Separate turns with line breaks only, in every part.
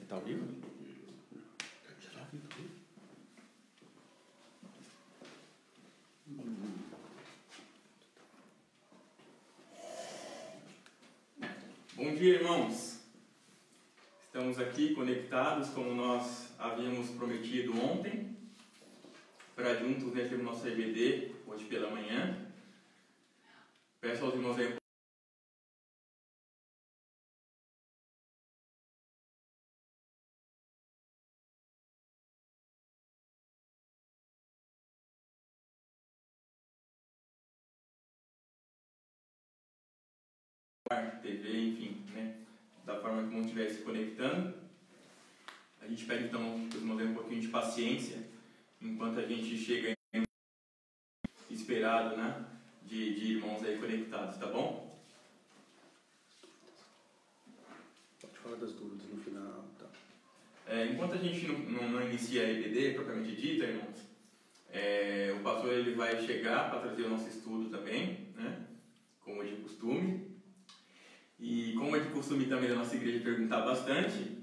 Tá ao vivo?
Bom dia, irmãos. Estamos aqui conectados como nós havíamos prometido ontem, para juntos termos nosso EBD hoje pela manhã. Peço aos irmãos aí TV, enfim, né? Da forma que o irmão estiver se conectando. A gente pede então que os irmãos tenham um pouquinho de paciência enquanto a gente chega esperado, né? De irmãos aí conectados, tá bom?
Pode falar das dúvidas no final, tá?
Enquanto a gente não inicia a EBD propriamente dita, irmãos, o pastor ele vai chegar para trazer o nosso estudo também, né? Como é de costume. E como é de costume também da nossa igreja perguntar bastante,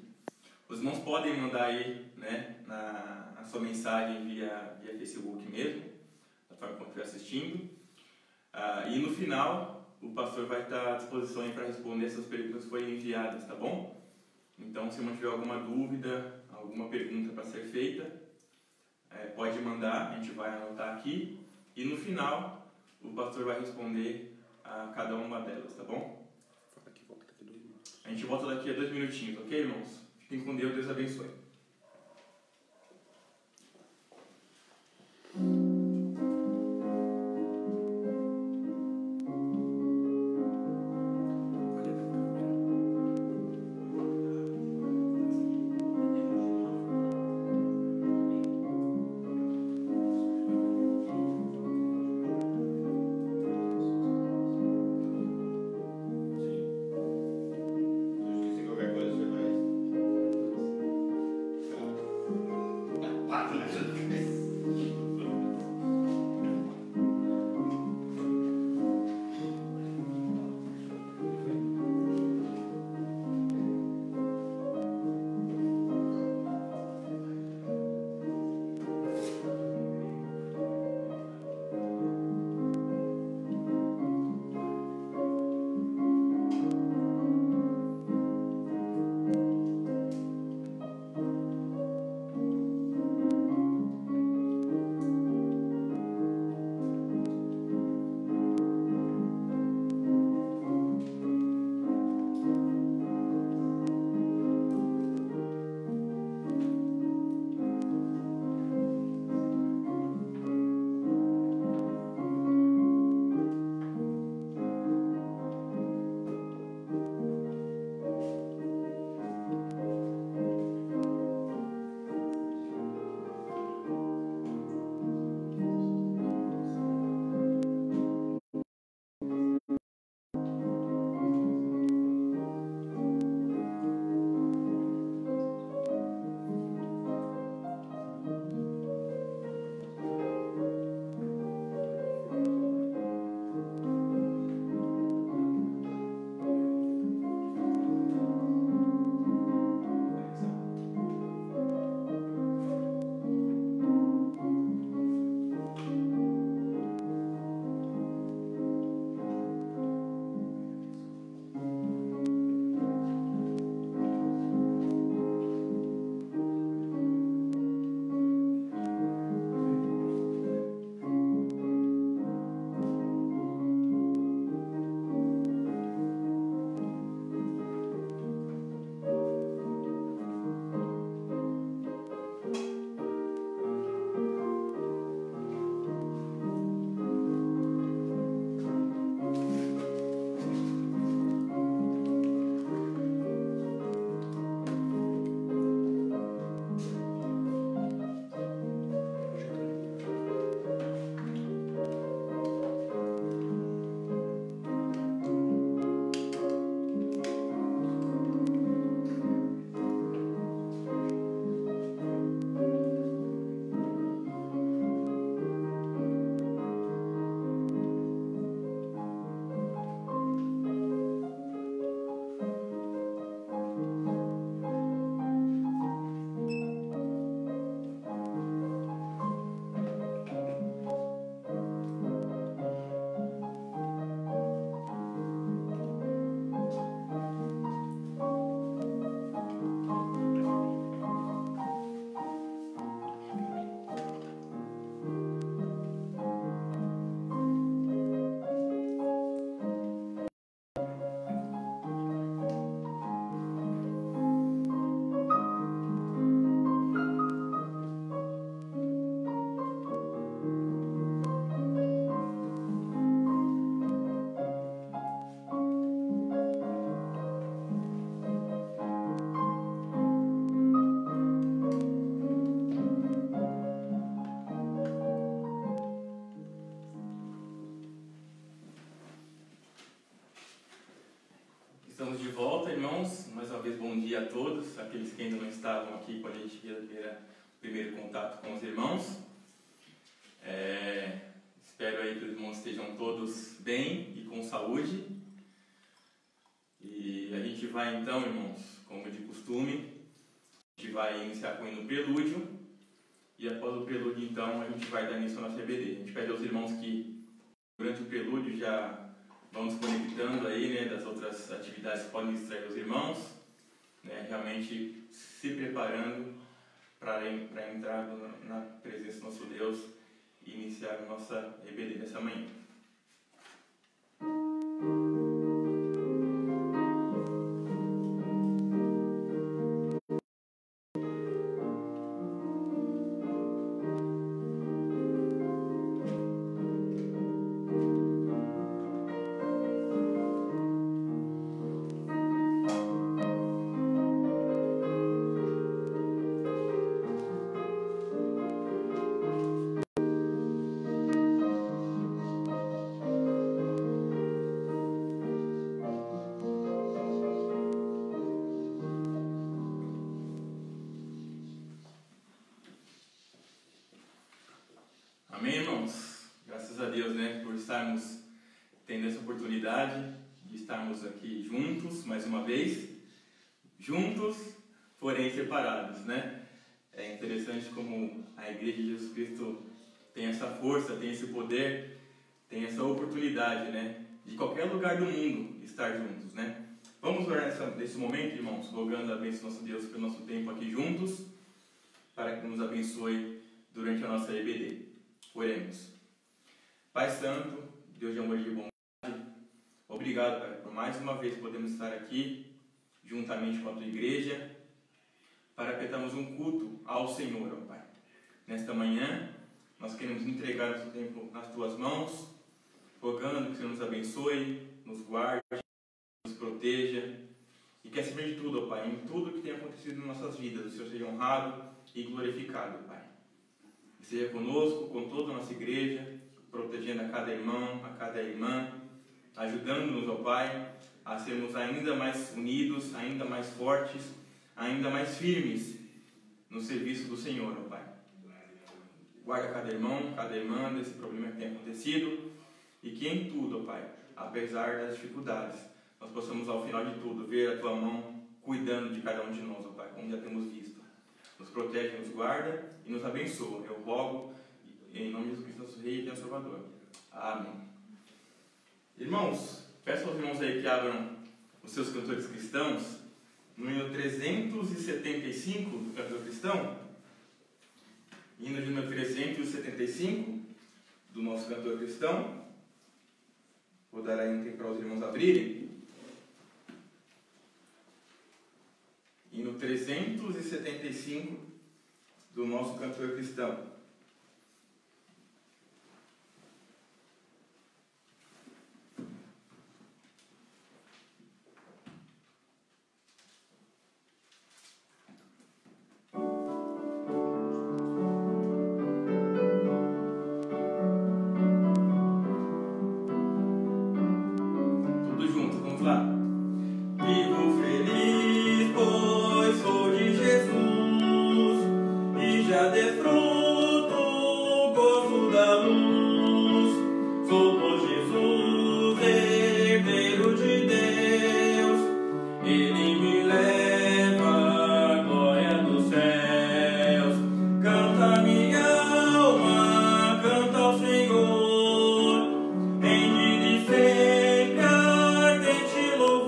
os irmãos podem mandar aí, né, na sua mensagem via Facebook mesmo, da forma como estiver assistindo. E no final, o pastor vai estar à disposição para responder essas perguntas que foram enviadas, tá bom? Então, se o irmão tiver alguma dúvida, alguma pergunta para ser feita, pode mandar, a gente vai anotar aqui. E no final, o pastor vai responder a cada uma delas, tá bom? A gente volta daqui a 2 minutinhos, ok, irmãos? Fiquem com Deus, Deus abençoe. Estamos de volta, irmãos. Mais uma vez, bom dia a todos, aqueles que ainda não estavam aqui quando a gente teve o primeiro contato com os irmãos. Espero aí que os irmãos estejam todos bem e com saúde. E a gente vai então, irmãos, como de costume, a gente vai iniciar com o hino prelúdio. E após o prelúdio, então, a gente vai dar início ao nosso EBD. A gente pede aos irmãos que, durante o prelúdio, já vão desconectando aí, né, das outras atividades que podem distrair os irmãos, né, realmente se preparando para entrar na presença do nosso Deus e iniciar a nossa EBD dessa manhã. Amém, irmãos? Graças a Deus, né, por estarmos tendo essa oportunidade de estarmos aqui juntos, mais uma vez, juntos, porém separados, né? É interessante como a Igreja de Jesus Cristo tem essa força, tem esse poder, tem essa oportunidade, né, de qualquer lugar do mundo estar juntos, né? Vamos orar nesse momento, irmãos, rogando a bênção do nosso Deus pelo nosso tempo aqui juntos, para que nos abençoe durante a nossa EBD. Oremos. Pai Santo, Deus de amor e de bondade, obrigado, Pai, por mais uma vez podemos estar aqui, juntamente com a Tua Igreja, para prestarmos um culto ao Senhor, ó Pai. Nesta manhã, nós queremos entregar nosso tempo nas Tuas mãos, rogando que o Senhor nos abençoe, nos guarde, nos proteja, e que acima de tudo, ó Pai, em tudo que tem acontecido em nossas vidas, o Senhor seja honrado e glorificado, Pai. Seja conosco, com toda a nossa igreja, protegendo a cada irmão, a cada irmã, ajudando-nos, ó Pai, a sermos ainda mais unidos, ainda mais fortes, ainda mais firmes no serviço do Senhor, ó Pai. Guarda cada irmão, cada irmã desse problema que tem acontecido e que em tudo, ó Pai, apesar das dificuldades, nós possamos ao final de tudo ver a Tua mão cuidando de cada um de nós, ó Pai, como já temos visto. Nos protege, nos guarda e nos abençoa. Eu rogo em nome de Jesus Cristo, nosso Rei e nosso Salvador. Amém. Irmãos, peço aos irmãos aí que abram os seus cantores cristãos no hino 375 do cantor cristão. Hino de número 375 do nosso cantor cristão. Vou dar aí um tempo para os irmãos abrirem. Hino 375 do nosso cantor cristão. Tudo junto, vamos lá. Vivo feliz, pois sou de Jesus, e já desfruto o gozo da luz. Sou por Jesus, herdeiro de Deus, Ele me leva à glória dos céus. Canta minha alma, canta ao Senhor, em dia e sempre ardente louvor.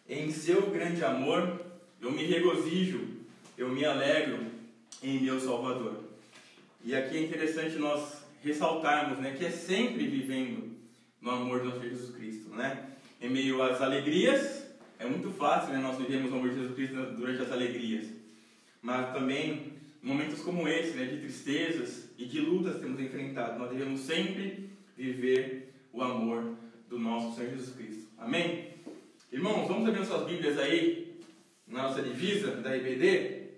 Em seu grande amor, eu me regozijo, eu me alegro em meu Salvador. E aqui é interessante nós ressaltarmos, né, que é sempre vivendo no amor do nosso Jesus Cristo, né? Em meio às alegrias, é muito fácil, né, nós vivemos o amor de Jesus Cristo durante as alegrias. Mas também, momentos como esse, né, de tristezas e de lutas que temos enfrentado, nós devemos sempre viver o amor do nosso Senhor Jesus Cristo. Amém? Irmãos, vamos abrir suas Bíblias aí, na nossa divisa da EBD.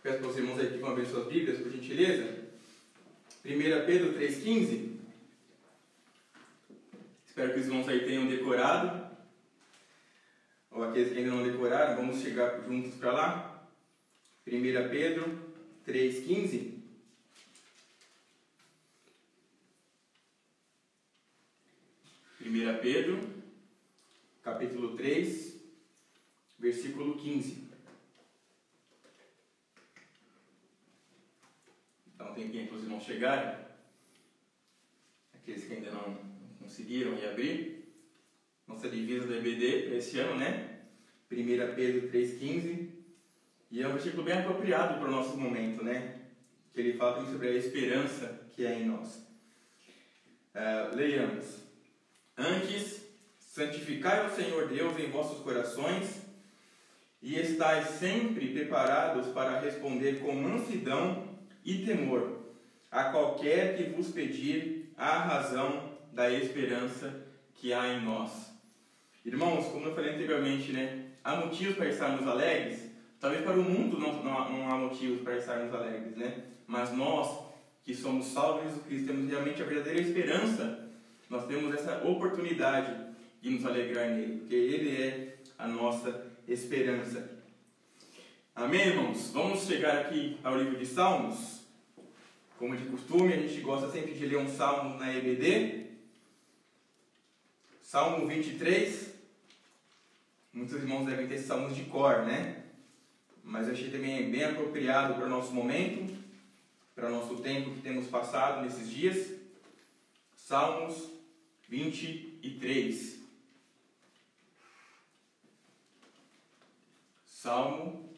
Peço para os irmãos aí que vão abrir suas Bíblias, por gentileza. 1 Pedro 3,15. Espero que os irmãos aí tenham decorado. Ou aqueles que ainda não decoraram, vamos chegar juntos para lá. 1 Pedro 3,15. 1 Pedro, capítulo 3, versículo 15. Então tem tempo para os irmãos chegarem. Aqueles que ainda não conseguiram ir abrir. Nossa divisa do EBD para esse ano, né? 1 Pedro 3,15. E é um versículo bem apropriado para o nosso momento, né? Que ele fala também sobre a esperança que é em nós. Leiamos. Antes, santificai o Senhor Deus em vossos corações e estais sempre preparados para responder com mansidão e temor a qualquer que vos pedir a razão da esperança que há em nós. Irmãos, como eu falei anteriormente, né, há motivos para estarmos alegres. Talvez para o mundo não há motivos para estarmos alegres, né? Mas nós, que somos salvos em Jesus Cristo, temos realmente a verdadeira esperança. Nós temos essa oportunidade de nos alegrar nele, porque ele é a nossa esperança. Amém, irmãos? Vamos chegar aqui ao livro de Salmos. Como de costume, a gente gosta sempre de ler um salmo na EBD. Salmo 23. Muitos irmãos devem ter salmos de cor, né? Mas eu achei também bem apropriado para o nosso momento, para o nosso tempo que temos passado nesses dias. Salmos 23. Salmo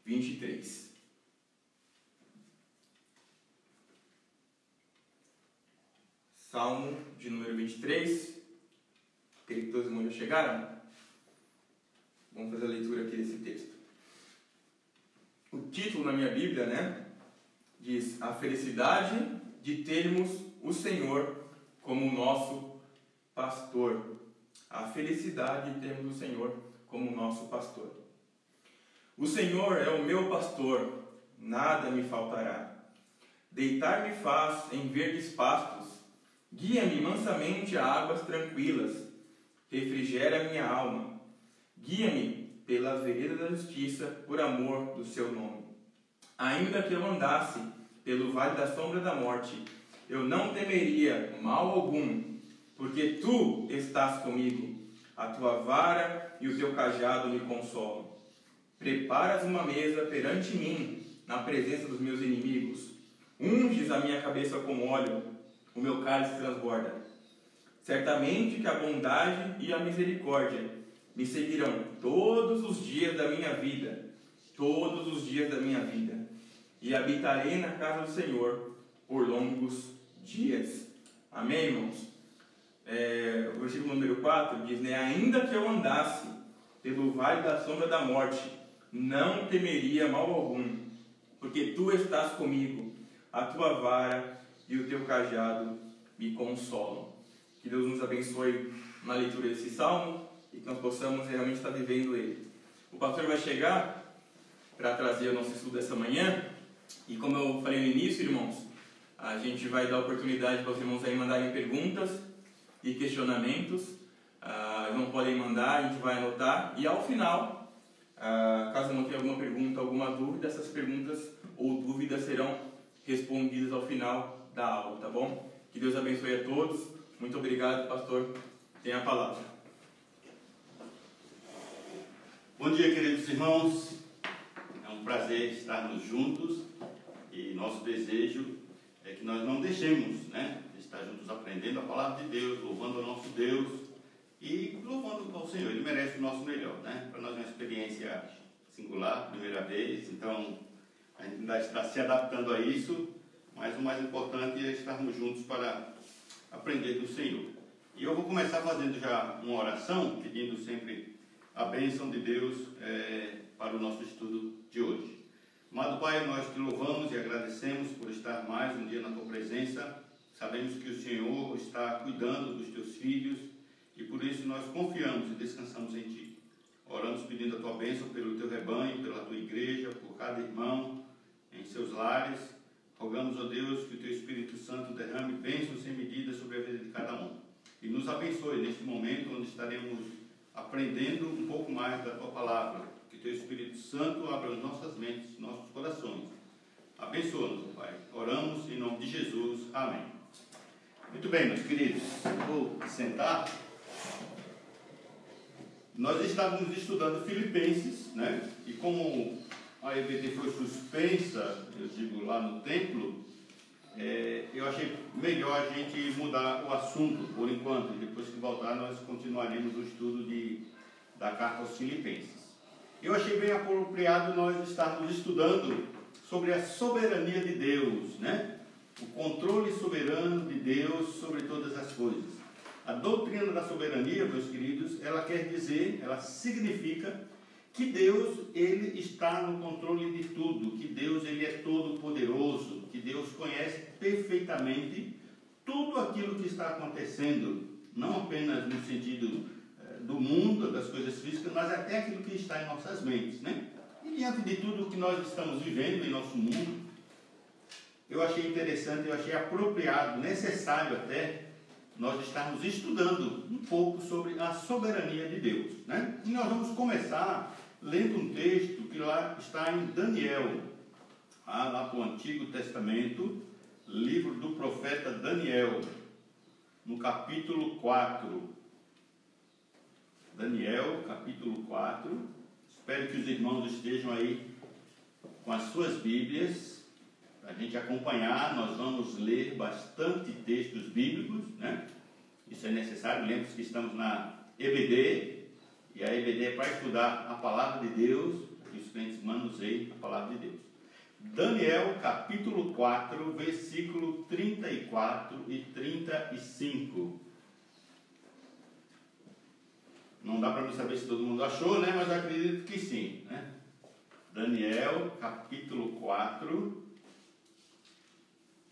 23. Salmo de número 23. Creio que todos os irmãos já chegaram. Vamos fazer a leitura aqui desse texto. O título na minha Bíblia, né, diz: A felicidade de termos o Senhor como nosso pastor. A felicidade de termos o Senhor como nosso pastor. O Senhor é o meu pastor, nada me faltará. Deitar-me faz em verdes pastos, guia-me mansamente a águas tranquilas, refrigera minha alma. Guia-me pelas veredas da justiça, por amor do seu nome. Ainda que eu andasse pelo vale da sombra da morte, eu não temeria mal algum, porque tu estás comigo. A tua vara e o teu cajado me consolam. Preparas uma mesa perante mim, na presença dos meus inimigos. Unges a minha cabeça com óleo, o meu cálice transborda. Certamente que a bondade e a misericórdia me seguirão todos os dias da minha vida, todos os dias da minha vida, e habitarei na casa do Senhor por longos dias. Amém, irmãos? O versículo número 4 diz, né, ainda que eu andasse pelo vale da sombra da morte, não temeria mal algum, porque tu estás comigo, a tua vara e o teu cajado me consolam. Que Deus nos abençoe na leitura desse salmo e que nós possamos realmente estar vivendo ele. O pastor vai chegar para trazer o nosso estudo dessa manhã, e como eu falei no início, irmãos, a gente vai dar oportunidade para os irmãos aí mandarem perguntas e questionamentos. Não podem mandar, a gente vai anotar, e ao final, caso não tenha alguma pergunta, alguma dúvida, essas perguntas ou dúvidas serão respondidas ao final da aula, tá bom? Que Deus abençoe a todos. Muito obrigado, pastor. Tenha a palavra.
Bom dia, queridos irmãos. É um prazer estarmos juntos e nosso desejo é que nós não deixemos, né, de estar juntos aprendendo a palavra de Deus, louvando o nosso Deus e louvando ao Senhor. Ele merece o nosso melhor, né? Para nós é uma experiência singular, primeira vez, então a gente ainda está se adaptando a isso, mas o mais importante é estarmos juntos para aprender do Senhor. E eu vou começar fazendo já uma oração, pedindo sempre a bênção de Deus para o nosso estudo de hoje. Amado Pai, nós te louvamos e agradecemos por estar mais um dia na tua presença. Sabemos que o Senhor está cuidando dos teus filhos e por isso nós confiamos e descansamos em ti. Oramos pedindo a tua bênção pelo teu rebanho, pela tua igreja, por cada irmão em seus lares. Rogamos, ó Deus, que o teu Espírito Santo derrame bênçãos sem medida sobre a vida de cada um. E nos abençoe neste momento onde estaremos aprendendo um pouco mais da tua palavra. Que o teu Espírito Santo abra as nossas mentes, nossos corações. Abençoa-nos, Pai. Oramos em nome de Jesus. Amém. Muito bem, meus queridos. Vou sentar. Nós estávamos estudando Filipenses, né? E como a EBD foi suspensa, eu digo, lá no templo, eu achei melhor a gente mudar o assunto por enquanto. E depois que voltar, nós continuaremos o estudo da carta aos Filipenses. Eu achei bem apropriado nós estarmos estudando sobre a soberania de Deus, né? O controle soberano de Deus sobre todas as coisas. A doutrina da soberania, meus queridos, ela quer dizer, ela significa que Deus, ele está no controle de tudo, que Deus, ele é todo poderoso, que Deus conhece perfeitamente tudo aquilo que está acontecendo, não apenas no sentido do mundo, das coisas físicas, mas até aquilo que está em nossas mentes, né? E diante de tudo que nós estamos vivendo em nosso mundo, eu achei interessante, eu achei apropriado, necessário até, nós estarmos estudando um pouco sobre a soberania de Deus, né? E nós vamos começar lendo um texto que lá está em Daniel, lá para o Antigo Testamento, livro do profeta Daniel, no capítulo 4. Daniel, capítulo 4. Espero que os irmãos estejam aí com as suas Bíblias, para a gente acompanhar. Nós vamos ler bastante textos bíblicos, né? Isso é necessário. Lembre-se que estamos na EBD, e a EBD é para estudar a palavra de Deus, que os crentes manuseiam a palavra de Deus. Daniel, capítulo 4, versículo 34 e 35. Não dá para mim saber se todo mundo achou, né? Mas eu acredito que sim, né? Daniel, capítulo 4,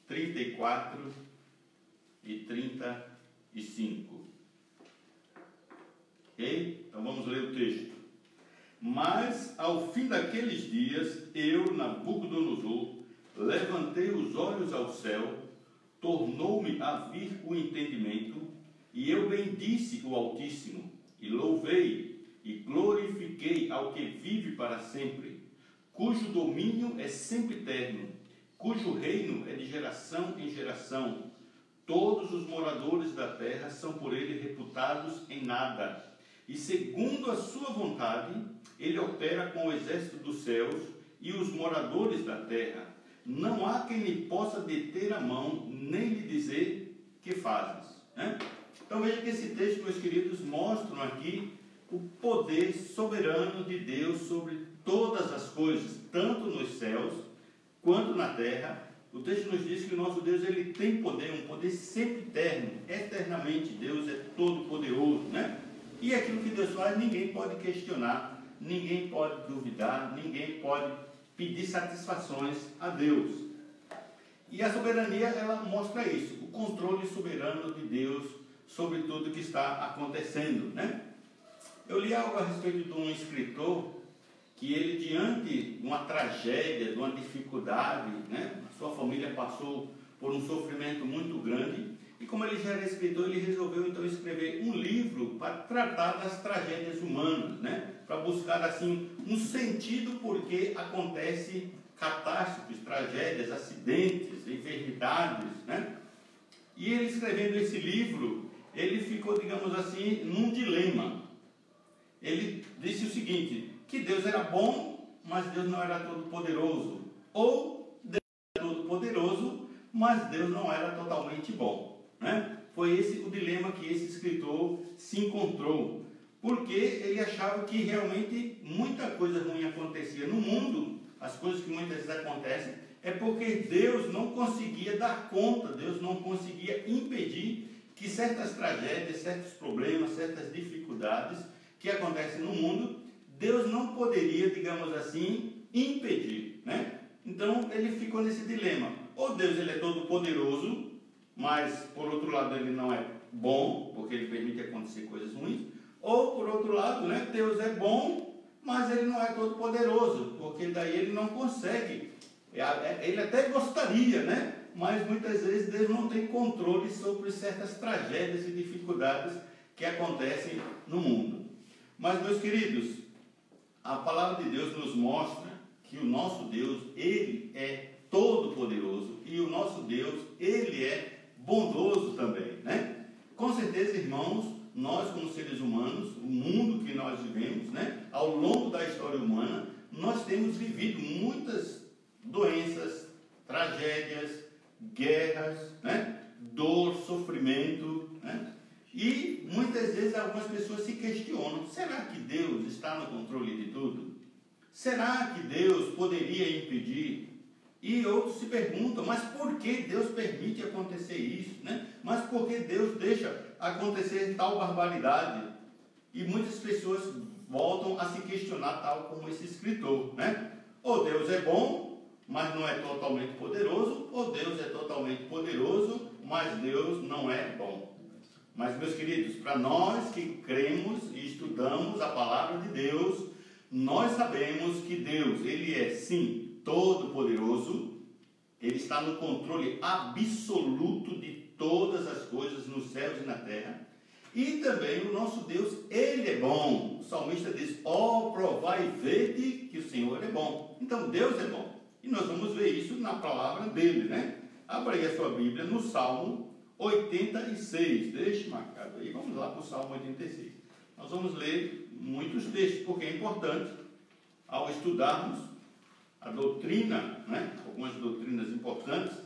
34 e 35. Ok? Então vamos ler o texto. Mas ao fim daqueles dias, eu, Nabucodonosor, levantei os olhos ao céu, tornou-me a vir o entendimento, e eu bendisse o Altíssimo, e louvei e glorifiquei ao que vive para sempre, cujo domínio é sempre eterno, cujo reino é de geração em geração. Todos os moradores da terra são por ele reputados em nada, e segundo a sua vontade, ele opera com o exército dos céus e os moradores da terra. Não há quem lhe possa deter a mão, nem lhe dizer que fazes, né? Então veja que esse texto, meus queridos, mostra aqui o poder soberano de Deus sobre todas as coisas, tanto nos céus quanto na terra. O texto nos diz que o nosso Deus, ele tem poder, um poder sempre eterno, eternamente. Deus é todo poderoso, né? E aquilo que Deus faz, ninguém pode questionar, ninguém pode duvidar, ninguém pode pedir satisfações a Deus. E a soberania, ela mostra isso, o controle soberano de Deus sobre tudo que está acontecendo, né? Eu li algo a respeito de um escritor que ele, diante de uma tragédia, de uma dificuldade, né? A sua família passou por um sofrimento muito grande, e como ele já era escritor, ele resolveu então escrever um livro para tratar das tragédias humanas, né? Para buscar assim um sentido porque acontece catástrofes, tragédias, acidentes, enfermidades, né? E ele escrevendo esse livro, ele ficou, digamos assim, num dilema. Ele disse o seguinte, que Deus era bom, mas Deus não era todo poderoso, ou Deus era todo poderoso, mas Deus não era totalmente bom, né? Foi esse o dilema que esse escritor se encontrou, porque ele achava que realmente muita coisa ruim acontecia no mundo. As coisas que muitas vezes acontecem é porque Deus não conseguia dar conta, Deus não conseguia impedir que certas tragédias, certos problemas, certas dificuldades que acontecem no mundo, Deus não poderia, digamos assim, impedir, né? Então ele ficou nesse dilema. Ou Deus ele é todo poderoso, mas por outro lado ele não é bom, porque ele permite acontecer coisas ruins. Ou por outro lado, né, Deus é bom, mas ele não é todo poderoso, porque daí ele não consegue. Ele até gostaria, né? Mas muitas vezes Deus não tem controle sobre certas tragédias e dificuldades que acontecem no mundo. Mas, meus queridos, a palavra de Deus nos mostra que o nosso Deus, Ele é todo poderoso, e o nosso Deus, Ele é bondoso também, né? Com certeza, irmãos, nós como seres humanos, o mundo que nós vivemos, né, ao longo da história humana, nós temos vivido muitas doenças, tragédias, guerras, né, dor, sofrimento, né? E muitas vezes algumas pessoas se questionam: será que Deus está no controle de tudo? Será que Deus poderia impedir? E outros se perguntam: mas por que Deus permite acontecer isso, né? Mas por que Deus deixa acontecer tal barbaridade? E muitas pessoas voltam a se questionar, tal como esse escritor, né? Ou Deus é bom, mas não é totalmente poderoso, ou Deus é totalmente poderoso, mas Deus não é bom. Mas, meus queridos, para nós que cremos e estudamos a palavra de Deus, nós sabemos que Deus, Ele é sim todo poderoso, Ele está no controle absoluto de todas as coisas nos céus e na terra. E também o nosso Deus, Ele é bom. O salmista diz: ó, provai e vede que o Senhor é bom. Então Deus é bom. E nós vamos ver isso na palavra dele, né? Abra aí a sua Bíblia no Salmo 86. Deixe marcado aí. Vamos lá para o Salmo 86. Nós vamos ler muitos textos, porque é importante, ao estudarmos a doutrina, né? Algumas doutrinas importantes,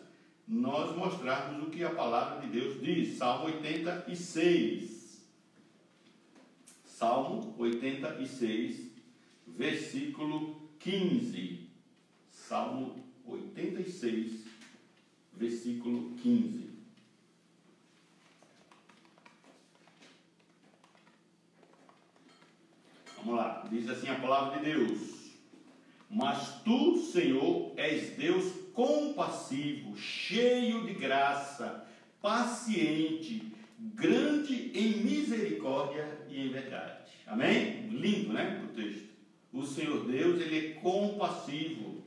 nós mostrarmos o que a palavra de Deus diz. Salmo 86. Salmo 86, versículo 15. Salmo 86, versículo 15. Vamos lá, diz assim a palavra de Deus: mas tu, Senhor, és Deus compassivo, cheio de graça, paciente, grande em misericórdia e em verdade. Amém? Lindo, né? O texto. O Senhor Deus, Ele é compassivo.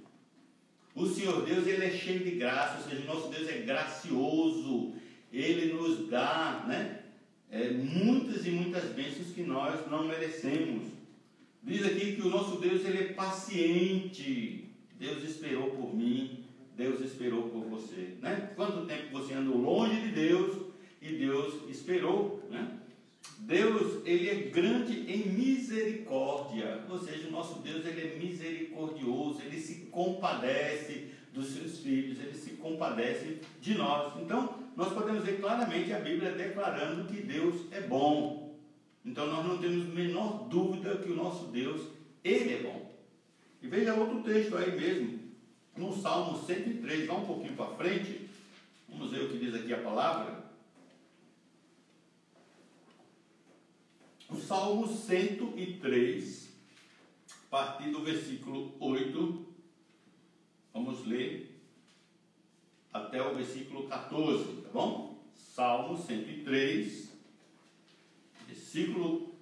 O Senhor Deus, Ele é cheio de graça, ou seja, o nosso Deus é gracioso. Ele nos dá, né, muitas e muitas bênçãos que nós não merecemos. Diz aqui que o nosso Deus, Ele é paciente. Deus esperou por mim, Deus esperou por você, né? Quanto tempo você andou longe de Deus e Deus esperou, né? Deus, Ele é grande em misericórdia, ou seja, o nosso Deus, Ele é misericordioso, Ele se compadece dos seus filhos, Ele se compadece de nós. Então, nós podemos ver claramente a Bíblia declarando que Deus é bom. Então, nós não temos a menor dúvida que o nosso Deus, Ele é bom. E veja outro texto aí mesmo, no Salmo 103, vá um pouquinho para frente, vamos ver o que diz aqui a palavra. O Salmo 103, a partir do versículo 8, vamos ler até o versículo 14, tá bom? Salmo 103, versículo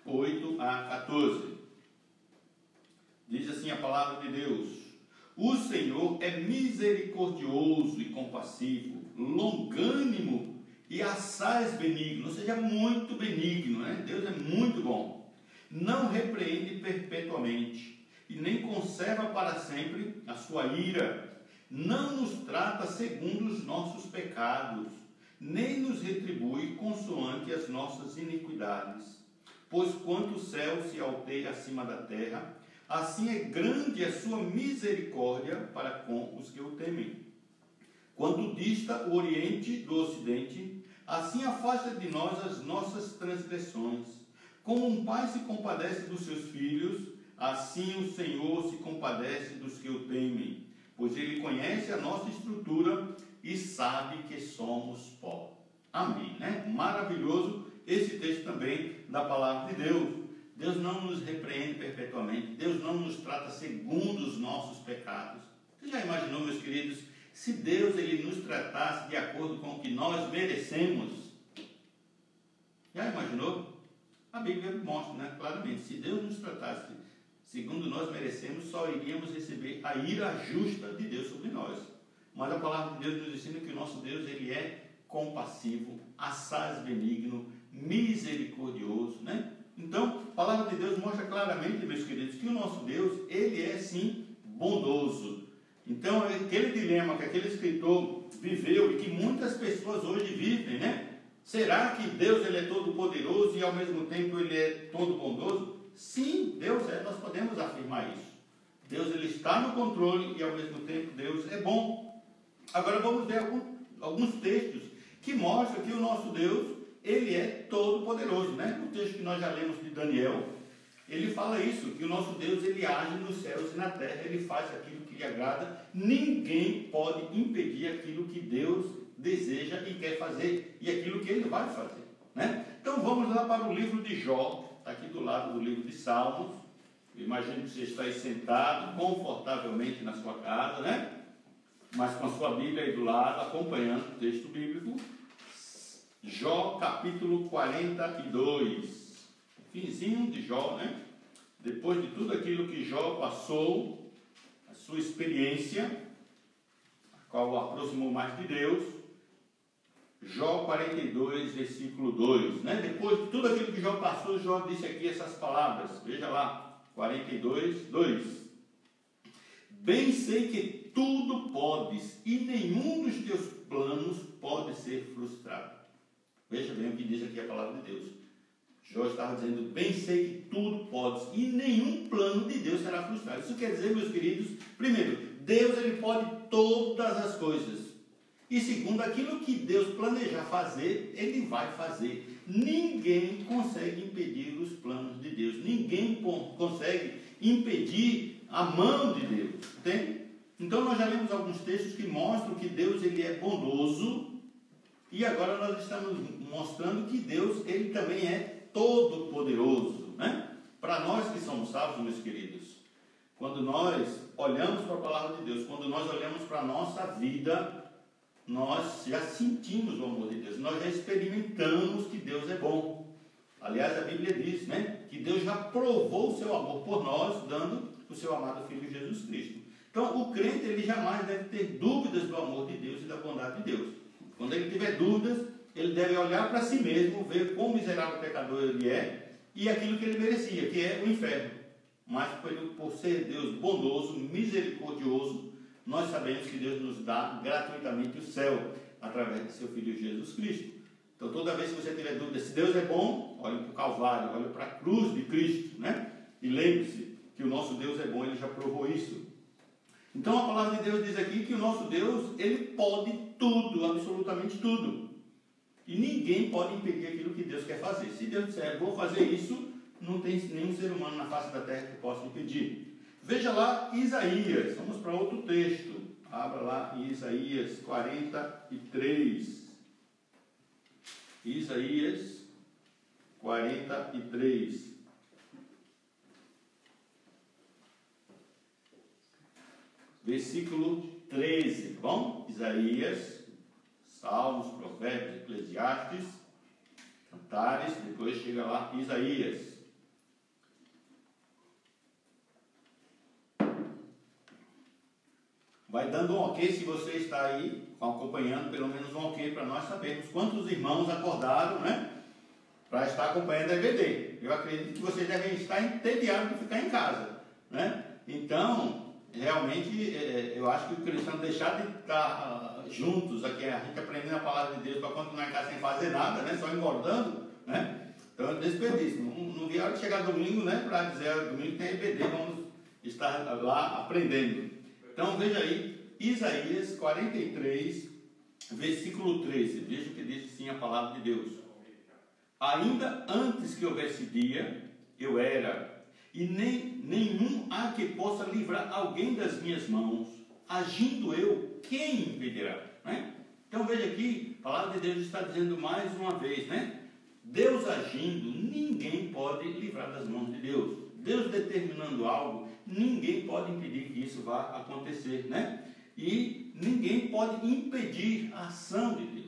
8 a 14. Diz assim a palavra de Deus: o Senhor é misericordioso e compassivo, longânimo e assaz benigno, ou seja, muito benigno, né? Deus é muito bom. Não repreende perpetuamente e nem conserva para sempre a sua ira. Não nos trata segundo os nossos pecados, nem nos retribui consoante as nossas iniquidades. Pois quanto o céu se alteia acima da terra, assim é grande a sua misericórdia para com os que o temem. Quando dista o oriente do ocidente, Assim afasta de nós as nossas transgressões. Como um pai se compadece dos seus filhos, assim o Senhor se compadece dos que o temem, pois Ele conhece a nossa estrutura e sabe que somos pó. Amém, né? Maravilhoso esse texto também da palavra de Deus. Deus não nos repreende perpetuamente, Deus não nos trata segundo os nossos pecados. Você já imaginou, meus queridos, se Deus ele nos tratasse de acordo com o que nós merecemos? Já imaginou? A Bíblia mostra, né, claramente, se Deus nos tratasse segundo nós merecemos, só iríamos receber a ira justa de Deus sobre nós. Mas a palavra de Deus nos ensina que o nosso Deus ele é compassivo, assaz benigno, misericordioso, né? Então, a palavra de Deus mostra claramente, meus queridos, que o nosso Deus, ele é sim bondoso. Então, aquele dilema que aquele escritor viveu e que muitas pessoas hoje vivem, né? Será que Deus ele é todo poderoso e ao mesmo tempo ele é todo bondoso? Sim, Deus é, nós podemos afirmar isso. Deus ele está no controle e ao mesmo tempo Deus é bom. Agora vamos ver alguns textos que mostram que o nosso Deus ele é todo poderoso, né? No texto que nós já lemos de Daniel, ele fala isso, que o nosso Deus ele age nos céus e na terra, ele faz aquilo que lhe agrada, ninguém pode impedir aquilo que Deus deseja e quer fazer, e aquilo que ele vai fazer, né? Então vamos lá para o livro de Jó, está aqui do lado do livro de Salmos. Eu imagino que você está aí sentado confortavelmente na sua casa, né? Mas com a sua Bíblia aí do lado, acompanhando o texto bíblico. Jó capítulo 42, finzinho de Jó, né? Depois de tudo aquilo que Jó passou, a sua experiência, a qual o aproximou mais de Deus. Jó 42, versículo 2, né? Depois de tudo aquilo que Jó passou, Jó disse aqui essas palavras, veja lá, 42, 2. Bem sei que tudo podes, e nenhum dos teus planos pode ser frustrado. Veja bem o que diz aqui a palavra de Deus. Jó estava dizendo, bem sei que tudo podes, e nenhum plano de Deus será frustrado. Isso quer dizer, meus queridos, primeiro, Deus ele pode todas as coisas. E segundo, aquilo que Deus planejar fazer, Ele vai fazer. Ninguém consegue impedir os planos de Deus. Ninguém consegue impedir a mão de Deus. Entende? Então nós já lemos alguns textos que mostram que Deus ele é bondoso. E agora nós estamos mostrando que Deus ele também é todo poderoso, né? Para nós que somos salvos, meus queridos, quando nós olhamos para a palavra de Deus, quando nós olhamos para a nossa vida, nós já sentimos o amor de Deus, nós já experimentamos que Deus é bom. Aliás, a Bíblia diz, né, que Deus já provou o seu amor por nós, dando o seu amado Filho Jesus Cristo. Então, o crente, ele jamais deve ter dúvidas do amor de Deus e da bondade de Deus. Quando ele tiver dúvidas, ele deve olhar para si mesmo, ver quão miserável pecador ele é e aquilo que ele merecia, que é o inferno. Mas por ser Deus bondoso, misericordioso, nós sabemos que Deus nos dá gratuitamente o céu, através de seu Filho Jesus Cristo. Então, toda vez que você tiver dúvida se Deus é bom, olhe para o Calvário, olhe para a cruz de Cristo, né? E lembre-se que o nosso Deus é bom, Ele já provou isso. Então, a palavra de Deus diz aqui que o nosso Deus, Ele pode tudo, absolutamente tudo. E ninguém pode impedir aquilo que Deus quer fazer. Se Deus disser, vou fazer isso, não tem nenhum ser humano na face da terra que possa impedir. Veja lá Isaías, vamos para outro texto. Abra lá em Isaías 43. Isaías 43. Versículo 13, tá bom? Isaías, Salmos, Provérbios, Eclesiastes, Cantares, depois chega lá Isaías. Vai dando um ok se você está aí acompanhando, pelo menos um ok para nós sabermos quantos irmãos acordaram, né? Para estar acompanhando a EBD. Eu acredito que vocês devem estar entediados de ficar em casa, né? Então, realmente, eu acho que o cristão deixar de estar juntos aqui, a gente aprendendo a palavra de Deus para continuar em casa sem fazer nada, né? Só engordando, né? Então, é desperdício. Não vi a hora de chegar domingo, né? Para dizer, domingo tem EBD, vamos estar lá aprendendo. Então veja aí, Isaías 43, versículo 13, veja o que diz assim a palavra de Deus. Ainda antes que houvesse dia, eu era, e nenhum há que possa livrar alguém das minhas mãos. Agindo eu, quem impedirá? Né? Então veja aqui, a palavra de Deus está dizendo mais uma vez, né? Deus agindo, ninguém pode livrar das mãos de Deus. Deus determinando algo, ninguém pode impedir que isso vá acontecer, né? E ninguém pode impedir a ação de Deus.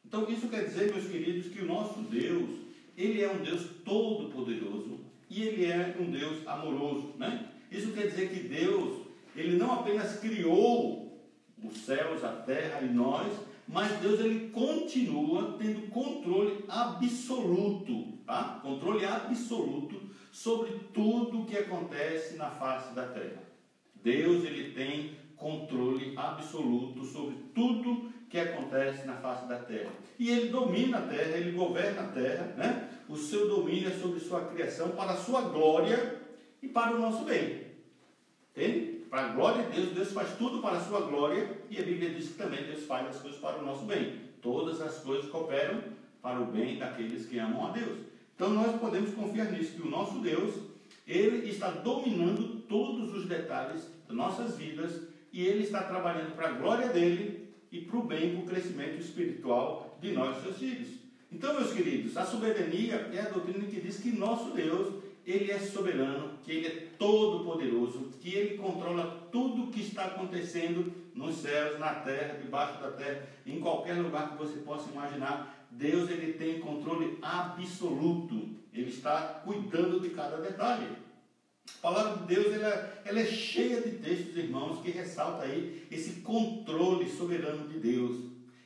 Então isso quer dizer, meus queridos, que o nosso Deus, Ele é um Deus todo-poderoso e Ele é um Deus amoroso, né? Isso quer dizer que Deus, Ele não apenas criou os céus, a terra e nós, mas Deus, Ele continua tendo controle absoluto, tá? Controle absoluto sobre tudo que acontece na face da terra. Deus, Ele tem controle absoluto sobre tudo que acontece na face da terra. E Ele domina a terra, Ele governa a terra, né? O seu domínio é sobre sua criação para a sua glória e para o nosso bem. Entende? Para a glória de Deus, Deus faz tudo para a sua glória, e a Bíblia diz que também Deus faz as coisas para o nosso bem. Todas as coisas cooperam para o bem daqueles que amam a Deus. Então nós podemos confiar nisso, que o nosso Deus, Ele está dominando todos os detalhes das nossas vidas, e Ele está trabalhando para a glória dEle e para o bem, para o crescimento espiritual de nós, seus filhos. Então, meus queridos, a soberania é a doutrina que diz que nosso Deus, Ele é soberano, que Ele é todo-poderoso, que Ele controla tudo o que está acontecendo nos céus, na terra, debaixo da terra, em qualquer lugar que você possa imaginar. Deus, Ele tem controle absoluto. Ele está cuidando de cada detalhe. A palavra de Deus, ela é cheia de textos, irmãos, que ressalta aí esse controle soberano de Deus.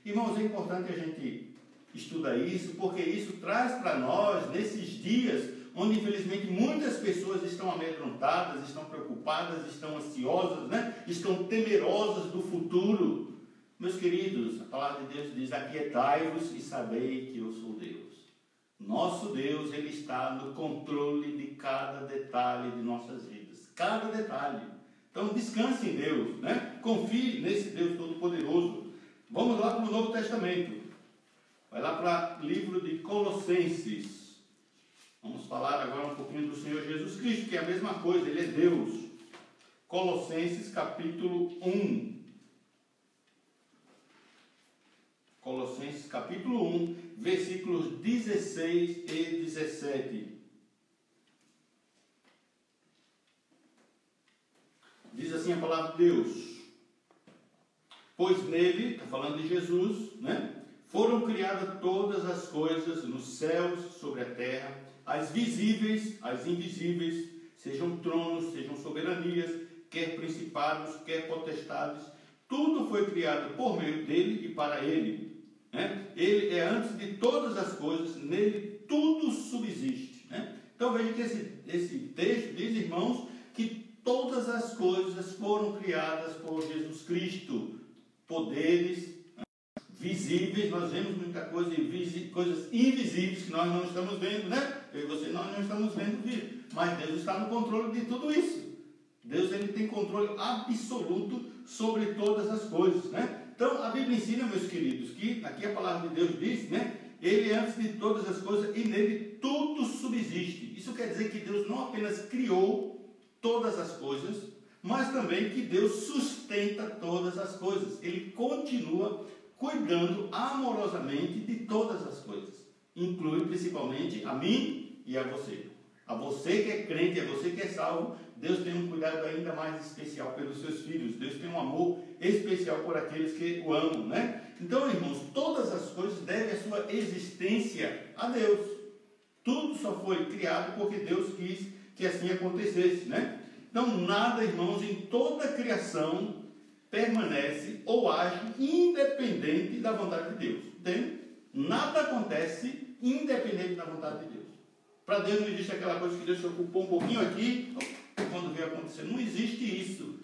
Irmãos, é importante a gente estudar isso, porque isso traz para nós, nesses dias, onde infelizmente muitas pessoas estão amedrontadas, estão preocupadas, estão ansiosas, né? Estão temerosas do futuro. Meus queridos, a palavra de Deus diz: aquietai-vos e sabei que eu sou Deus. Nosso Deus, Ele está no controle de cada detalhe de nossas vidas. Cada detalhe. Então descanse em Deus, né? Confie nesse Deus Todo-Poderoso. Vamos lá para o Novo Testamento. Vai lá para o livro de Colossenses. Vamos falar agora um pouquinho do Senhor Jesus Cristo, que é a mesma coisa, Ele é Deus. Colossenses capítulo 1. Colossenses capítulo 1, versículos 16 e 17. Diz assim a palavra de Deus: pois nele, está falando de Jesus, né? Foram criadas todas as coisas nos céus, sobre a terra, as visíveis, as invisíveis, sejam tronos, sejam soberanias, quer principados, quer potestades. Tudo foi criado por meio dele e para ele. Né? Ele é antes de todas as coisas, nele tudo subsiste. Né? Então veja que esse texto diz, irmãos, que todas as coisas foram criadas por Jesus Cristo. Poderes visíveis, nós vemos muita coisa, coisas invisíveis que nós não estamos vendo, né? Eu e você, nós não estamos vendo, mas Deus está no controle de tudo isso. Deus, Ele tem controle absoluto sobre todas as coisas, né? Então, a Bíblia ensina, meus queridos, que aqui a palavra de Deus diz, né? Ele é antes de todas as coisas e nele tudo subsiste. Isso quer dizer que Deus não apenas criou todas as coisas, mas também que Deus sustenta todas as coisas. Ele continua cuidando amorosamente de todas as coisas. Inclui principalmente a mim e a você. A você que é crente, a você que é salvo, Deus tem um cuidado ainda mais especial pelos seus filhos. Deus tem um amor especial por aqueles que o amam, né? Então, irmãos, todas as coisas devem a sua existência a Deus. Tudo só foi criado porque Deus quis que assim acontecesse, né? Então, nada, irmãos, em toda a criação permanece ou age independente da vontade de Deus. Entende? Nada acontece independente da vontade de Deus. Para Deus não existe aquela coisa que Deus se ocupou um pouquinho aqui, quando veio acontecer. Não existe isso.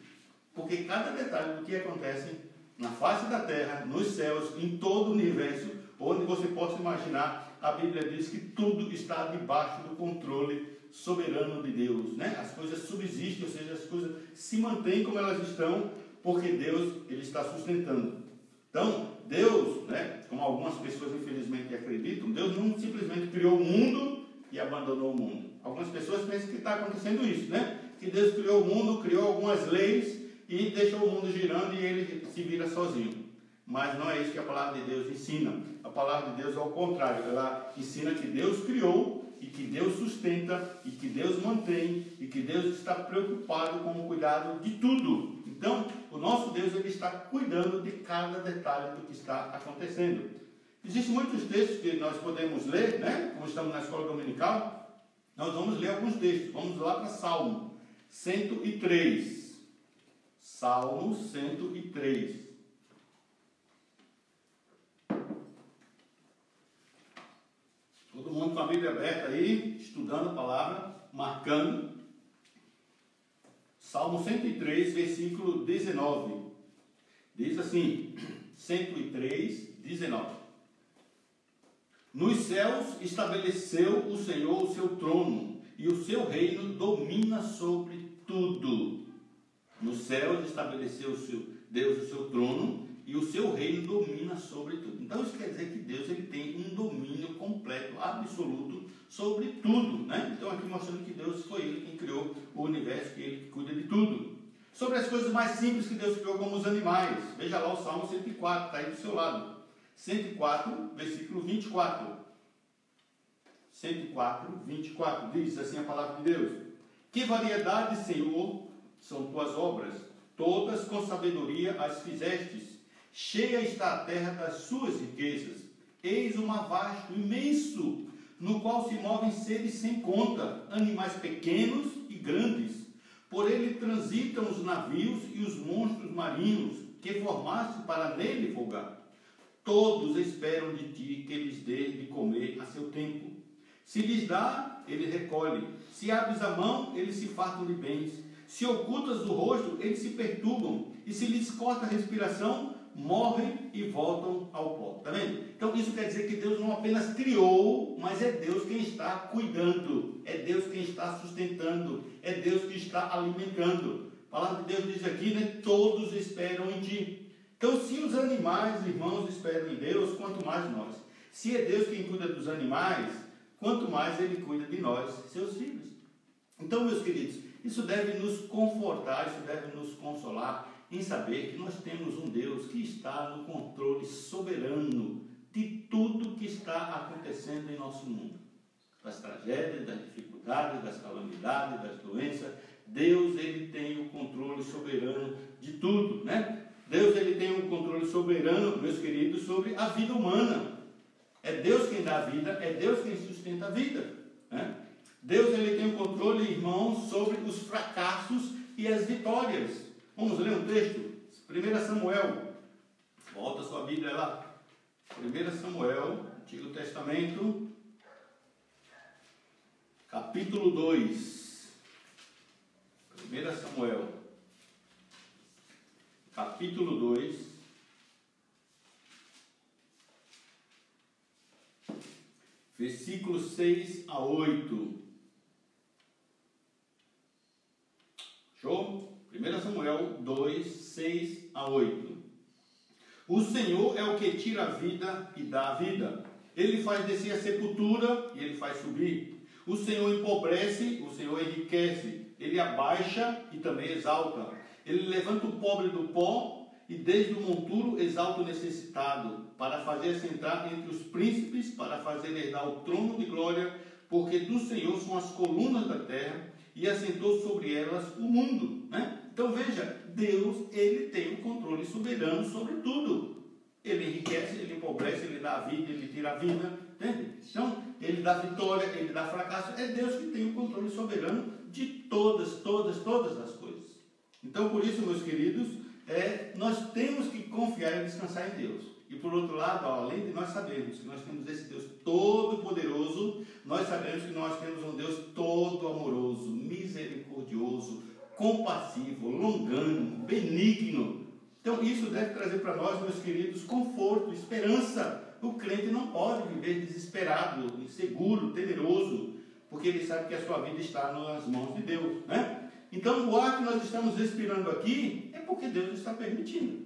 Porque cada detalhe do que acontece na face da terra, nos céus, em todo o universo, onde você possa imaginar, a Bíblia diz que tudo está debaixo do controle soberano de Deus, né? As coisas subsistem, ou seja, as coisas se mantêm como elas estão, porque Deus, Ele está sustentando. Então, Deus, né, como algumas pessoas infelizmente acreditam, Deus não simplesmente criou o mundo e abandonou o mundo. Algumas pessoas pensam que está acontecendo isso, né? Que Deus criou o mundo, criou algumas leis e deixou o mundo girando e ele se vira sozinho. Mas não é isso que a palavra de Deus ensina. A palavra de Deus é ao contrário. Ela ensina que Deus criou e que Deus sustenta e que Deus mantém e que Deus está preocupado com o cuidado de tudo. Então, o nosso Deus, ele está cuidando de cada detalhe do que está acontecendo. Existem muitos textos que nós podemos ler, né? Como estamos na escola dominical, nós vamos ler alguns textos. Vamos lá para Salmo 103. Salmo 103. Todo mundo com a Bíblia aberta aí, estudando a palavra, marcando. Salmo 103, versículo 19. Diz assim, 103, 19. Nos céus estabeleceu o Senhor o seu trono, e o seu reino domina sobre tudo. Nos céus estabeleceu Deus o seu trono, e o seu reino domina sobre tudo. Então isso quer dizer que Deus, ele tem um domínio completo, absoluto, sobre tudo, né? Então aqui mostrando que Deus foi ele quem criou o universo, que ele cuida de tudo. Sobre as coisas mais simples que Deus criou, como os animais. Veja lá o Salmo 104, está aí do seu lado. 104, versículo 24. 104, 24. Diz assim a palavra de Deus: que variedade, Senhor, são tuas obras, todas com sabedoria as fizestes. Cheia está a terra das suas riquezas. Eis o mar vasto, imenso, no qual se movem seres sem conta, animais pequenos e grandes. Por ele transitam os navios e os monstros marinhos, que formaste para nele folgar. Todos esperam de ti que lhes dê de comer a seu tempo. Se lhes dá, ele recolhe. Se abres a mão, eles se fartam de bens. Se ocultas o rosto, eles se perturbam. E se lhes corta a respiração, morrem e voltam ao pó. Está vendo? Então isso quer dizer que Deus não apenas criou, mas é Deus quem está cuidando, é Deus quem está sustentando, é Deus que está alimentando. A palavra de Deus diz aqui, né? Todos esperam em ti. Então, se os animais, irmãos, esperam em Deus, quanto mais nós. Se é Deus quem cuida dos animais, quanto mais Ele cuida de nós, seus filhos. Então, meus queridos, isso deve nos confortar, isso deve nos consolar em saber que nós temos um Deus que está no controle soberano de tudo que está acontecendo em nosso mundo. Das tragédias, das dificuldades, das calamidades, das doenças. Deus, ele tem o controle soberano de tudo, né? Deus, ele tem um controle soberano, meus queridos, sobre a vida humana. É Deus quem dá a vida, é Deus quem sustenta a vida, né? Deus, ele tem o controle, irmãos, sobre os fracassos e as vitórias. Vamos ler um texto? 1 Samuel. Volta a sua Bíblia lá. 1 Samuel, Antigo Testamento, capítulo 2. 1 Samuel, capítulo 2, versículos 6 a 8. Show? 1 Samuel 2, 6 a 8. O Senhor é o que tira a vida e dá a vida. Ele faz descer a sepultura e ele faz subir. O Senhor empobrece, o Senhor enriquece. Ele abaixa e também exalta. Ele levanta o pobre do pó e desde o monturo exalta o necessitado, para fazer assentar entre os príncipes, para fazer herdar o trono de glória, porque do Senhor são as colunas da terra e assentou sobre elas o mundo, né? Então veja, Deus, ele tem o controle soberano sobre tudo. Ele enriquece, ele empobrece, ele dá a vida, ele tira a vida, entende? Então, ele dá vitória, ele dá fracasso. É Deus que tem o controle soberano de todas as coisas. Então, por isso, meus queridos, nós temos que confiar e descansar em Deus. E por outro lado, além de nós sabermos que nós temos esse Deus todo-poderoso, nós sabemos que nós temos um Deus todo amoroso, misericordioso, compassivo, longânimo, benigno. Então isso deve trazer para nós, meus queridos, conforto, esperança. O crente não pode viver desesperado, inseguro, temeroso, porque ele sabe que a sua vida está nas mãos de Deus, né? Então o ar que nós estamos respirando aqui é porque Deus está permitindo.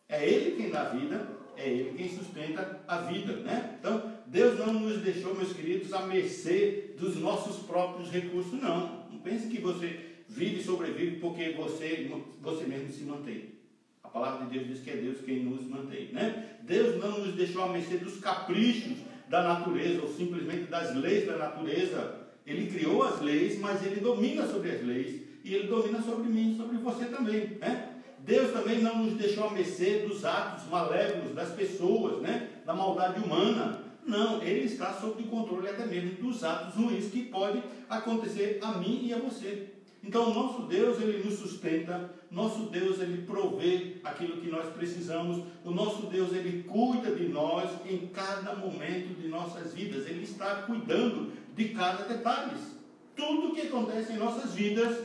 É Ele quem dá a vida, é Ele quem sustenta a vida, né? Então, Deus não nos deixou, meus queridos, à mercê dos nossos próprios recursos, não. Não pense que você vive e sobrevive porque você mesmo se mantém. A palavra de Deus diz que é Deus quem nos mantém, né? Deus não nos deixou à mercê dos caprichos da natureza, ou simplesmente das leis da natureza. Ele criou as leis, mas Ele domina sobre as leis, e Ele domina sobre mim e sobre você também, né? Deus também não nos deixou à mercê dos atos malévolos das pessoas, né? Da maldade humana. Não, Ele está sob o controle até mesmo dos atos ruins que podem acontecer a mim e a você. Então, o nosso Deus, Ele nos sustenta, nosso Deus, Ele provê aquilo que nós precisamos, o nosso Deus, Ele cuida de nós em cada momento de nossas vidas, Ele está cuidando de cada detalhe. Tudo que acontece em nossas vidas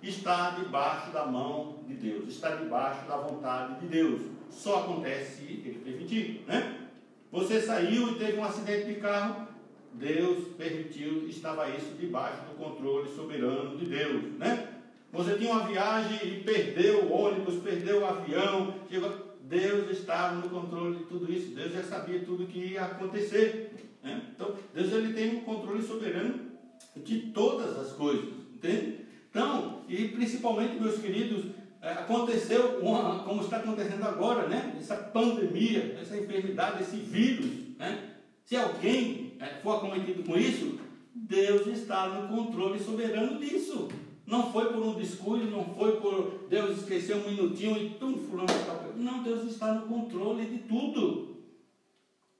está debaixo da mão de Deus, está debaixo da vontade de Deus. Só acontece se Ele permitir, né? Você saiu e teve um acidente de carro, Deus permitiu, estava isso debaixo do controle soberano de Deus, né? Você tinha uma viagem e perdeu o ônibus, perdeu o avião, Deus estava no controle de tudo isso, Deus já sabia tudo que ia acontecer, né? Então, Deus, Ele tem um controle soberano de todas as coisas, entende? Então, e principalmente, meus queridos, aconteceu como está acontecendo agora, né? Essa pandemia, essa enfermidade, esse vírus, né? Se alguém for acometido com isso, Deus está no controle soberano disso. Não foi por um descuido, não foi por Deus esquecer um minutinho e fulano está... Não, Deus está no controle de tudo.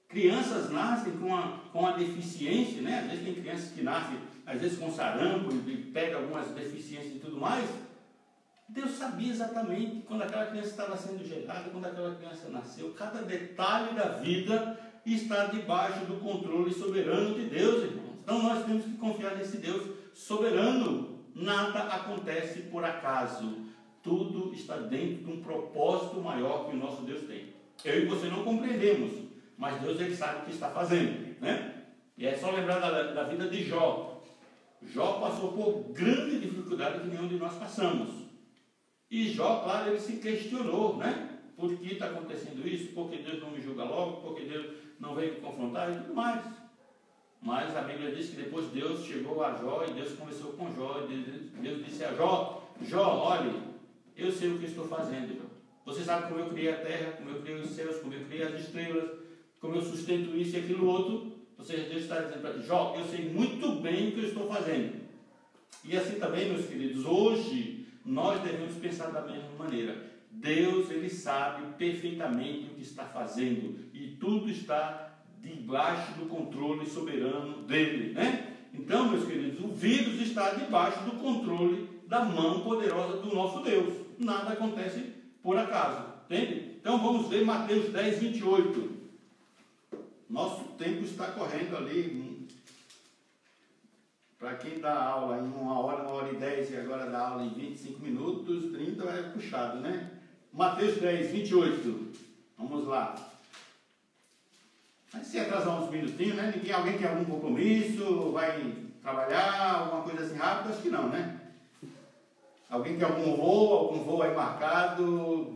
Crianças nascem com uma deficiência, né? Às vezes tem crianças que nascem, às vezes com sarampo e pegam algumas deficiências e tudo mais. Deus sabia exatamente quando aquela criança estava sendo gerada, quando aquela criança nasceu. Cada detalhe da vida está debaixo do controle soberano de Deus, irmãos. Então nós temos que confiar nesse Deus soberano. Nada acontece por acaso. Tudo está dentro de um propósito maior que o nosso Deus tem. Eu e você não compreendemos, mas Deus, Ele sabe o que está fazendo, né? E é só lembrar da vida de Jó. Jó passou por grande dificuldade que nenhum de nós passamos. E Jó, claro, ele se questionou, né? Por que está acontecendo isso? Por que Deus não me julga logo? Por que Deus não veio me confrontar? E tudo mais. Mas a Bíblia diz que depois Deus chegou a Jó e Deus conversou com Jó. E Deus disse a Jó: Jó, olha, eu sei o que estou fazendo, Jó. Você sabe como eu criei a terra, como eu criei os céus, como eu criei as estrelas, como eu sustento isso e aquilo outro. Ou seja, Deus está dizendo para ti: Jó, eu sei muito bem o que eu estou fazendo. E assim também, meus queridos, hoje nós devemos pensar da mesma maneira. Deus, Ele sabe perfeitamente o que está fazendo e tudo está debaixo do controle soberano dele, né? Então, meus queridos, o vírus está debaixo do controle da mão poderosa do nosso Deus. Nada acontece por acaso, entende? Então vamos ver Mateus 10, 28. Nosso tempo está correndo ali. Para quem dá aula em 1 hora e 10 e agora dá aula em 25 minutos, 30 é puxado, né? Mateus 10, 28. Vamos lá. Mas se atrasar uns minutinhos, né? Alguém tem algum compromisso, vai trabalhar, alguma coisa assim rápida? Acho que não, né? Alguém tem algum voo aí marcado?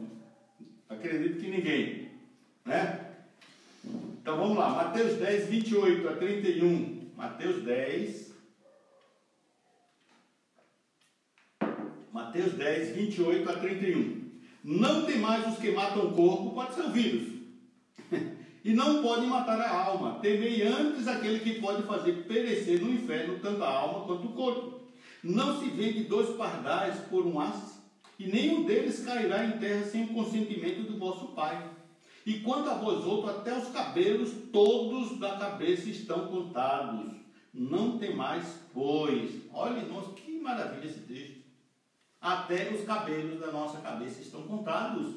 Acredito que ninguém, né? Então vamos lá, Mateus 10, 28 a 31. Mateus 10, 28 a 31. Não tem mais os que matam o corpo, pode ser o vírus, e não podem matar a alma. Temei antes aquele que pode fazer perecer no inferno tanto a alma quanto o corpo. Não se vende 2 pardais por um as, e nenhum deles cairá em terra sem o consentimento do vosso Pai. E quanto a vós outros, até os cabelos todos da cabeça estão contados. Não temais, pois. Olha, irmãos, que maravilha esse texto. Até os cabelos da nossa cabeça estão contados.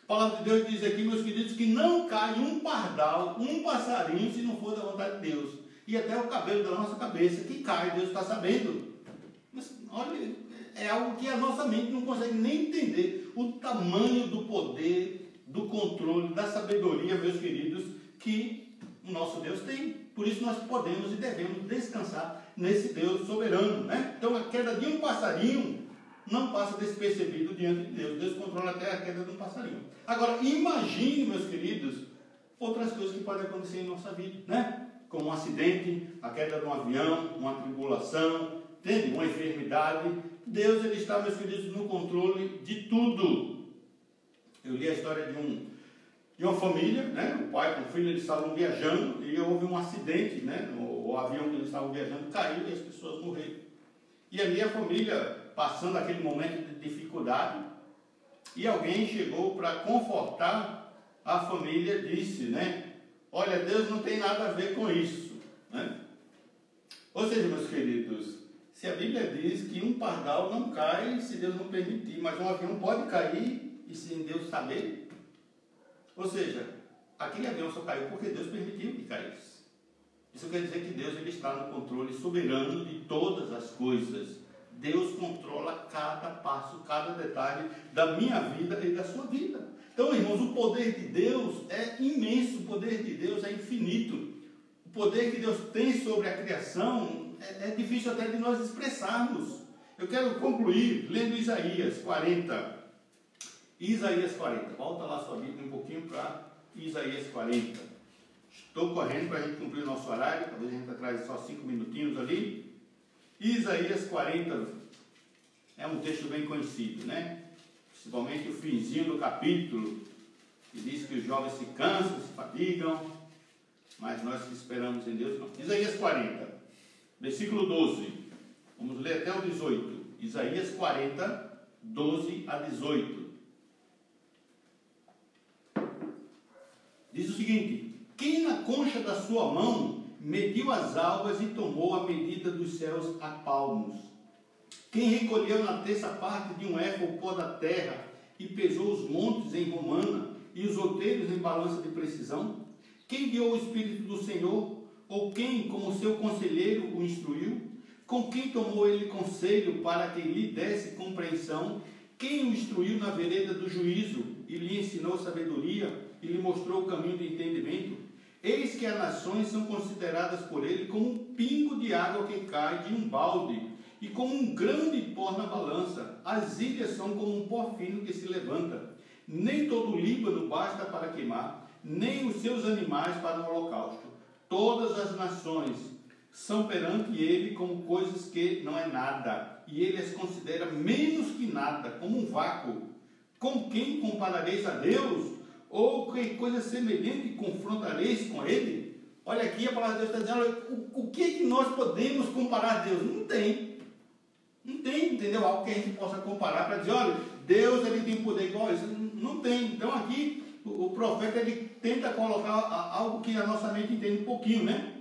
A palavra de Deus diz aqui, meus queridos, que não cai um pardal, um passarinho, se não for da vontade de Deus. E até o cabelo da nossa cabeça que cai, Deus está sabendo. Mas, olha, é algo que a nossa mente não consegue nem entender. O tamanho do poder, do controle, da sabedoria, meus queridos, que o nosso Deus tem. Por isso nós podemos e devemos descansar nesse Deus soberano, né? Então a queda de um passarinho não passa despercebido diante de Deus. Deus controla até a queda de um passarinho. Agora, imagine, meus queridos, outras coisas que podem acontecer em nossa vida, né? Como um acidente, a queda de um avião, uma tribulação, entende? Uma enfermidade. Deus, ele está, meus queridos, no controle de tudo. Eu li a história de uma família, né? O pai com o filho, eles estavam viajando e houve um acidente, né? O avião que eles estavam viajando caiu e as pessoas morreram. E ali a família passando aquele momento de dificuldade, e alguém chegou para confortar a família, disse, né? Olha, Deus não tem nada a ver com isso, né? Ou seja, meus queridos, se a Bíblia diz que um pardal não cai se Deus não permitir, mas um avião pode cair e sem Deus saber. Ou seja, aquele avião só caiu porque Deus permitiu que caísse. Isso quer dizer que Deus, ele está no controle soberano de todas as coisas. Deus controla cada passo, cada detalhe da minha vida e da sua vida. Então, irmãos, o poder de Deus é imenso, o poder de Deus é infinito. O poder que Deus tem sobre a criação é difícil até de nós expressarmos. Eu quero concluir lendo Isaías 40. Isaías 40. Volta lá sua Bíblia um pouquinho para Isaías 40. Estou correndo para a gente cumprir o nosso horário. Talvez a gente atrase só 5 minutinhos ali. Isaías 40 é um texto bem conhecido, né? Principalmente o finzinho do capítulo, que diz que os jovens se cansam, se fatigam, mas nós que esperamos em Deus não. Isaías 40, versículo 12. Vamos ler até o 18. Isaías 40, 12 a 18. Diz o seguinte: quem na concha da sua mão mediu as alvas e tomou a medida dos céus a palmos? Quem recolheu na terça parte de um éfa o pó da terra e pesou os montes em romana e os outeiros em balança de precisão? Quem guiou o Espírito do Senhor? Ou quem, como seu conselheiro, o instruiu? Com quem tomou ele conselho para que lhe desse compreensão? Quem o instruiu na vereda do juízo e lhe ensinou sabedoria e lhe mostrou o caminho do entendimento? Eis que as nações são consideradas por ele como um pingo de água que cai de um balde, e como um grande pó na balança. As ilhas são como um pó fino que se levanta. Nem todo o Líbano basta para queimar, nem os seus animais para o holocausto. Todas as nações são perante ele como coisas que não é nada, e ele as considera menos que nada, como um vácuo. Com quem comparareis a Deus? Ou que coisa semelhante confrontareis com ele? Olha aqui, a palavra de Deus está dizendo, o que nós podemos comparar a Deus? Não tem. Não tem, entendeu? Algo que a gente possa comparar para dizer, olha, Deus, ele tem poder igual a isso. Não tem. Então aqui, o profeta, ele tenta colocar algo que a nossa mente entende um pouquinho, né?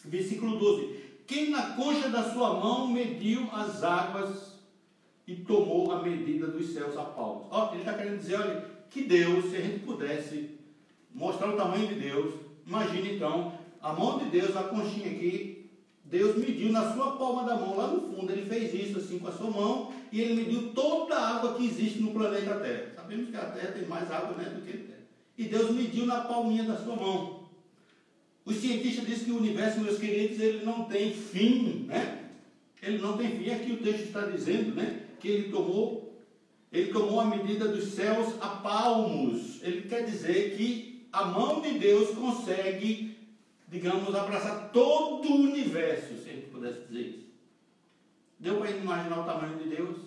Versículo 12. Quem na concha da sua mão mediu as águas e tomou a medida dos céus a palmos? Ele está querendo dizer, olha, que Deus, se a gente pudesse mostrar o tamanho de Deus, imagine então, a mão de Deus, a conchinha aqui, Deus mediu na sua palma da mão, lá no fundo, ele fez isso assim com a sua mão, e ele mediu toda a água que existe no planeta Terra. Sabemos que a Terra tem mais água, né, do que a Terra. E Deus mediu na palminha da sua mão. Os cientistas dizem que o universo, meus queridos, ele não tem fim, né? Ele não tem fim. Aqui o texto está dizendo, né, que ele tomou a medida dos céus a palmos. Ele quer dizer que a mão de Deus consegue, digamos, abraçar todo o universo, se a gente pudesse dizer isso. Deu para imaginar o tamanho de Deus?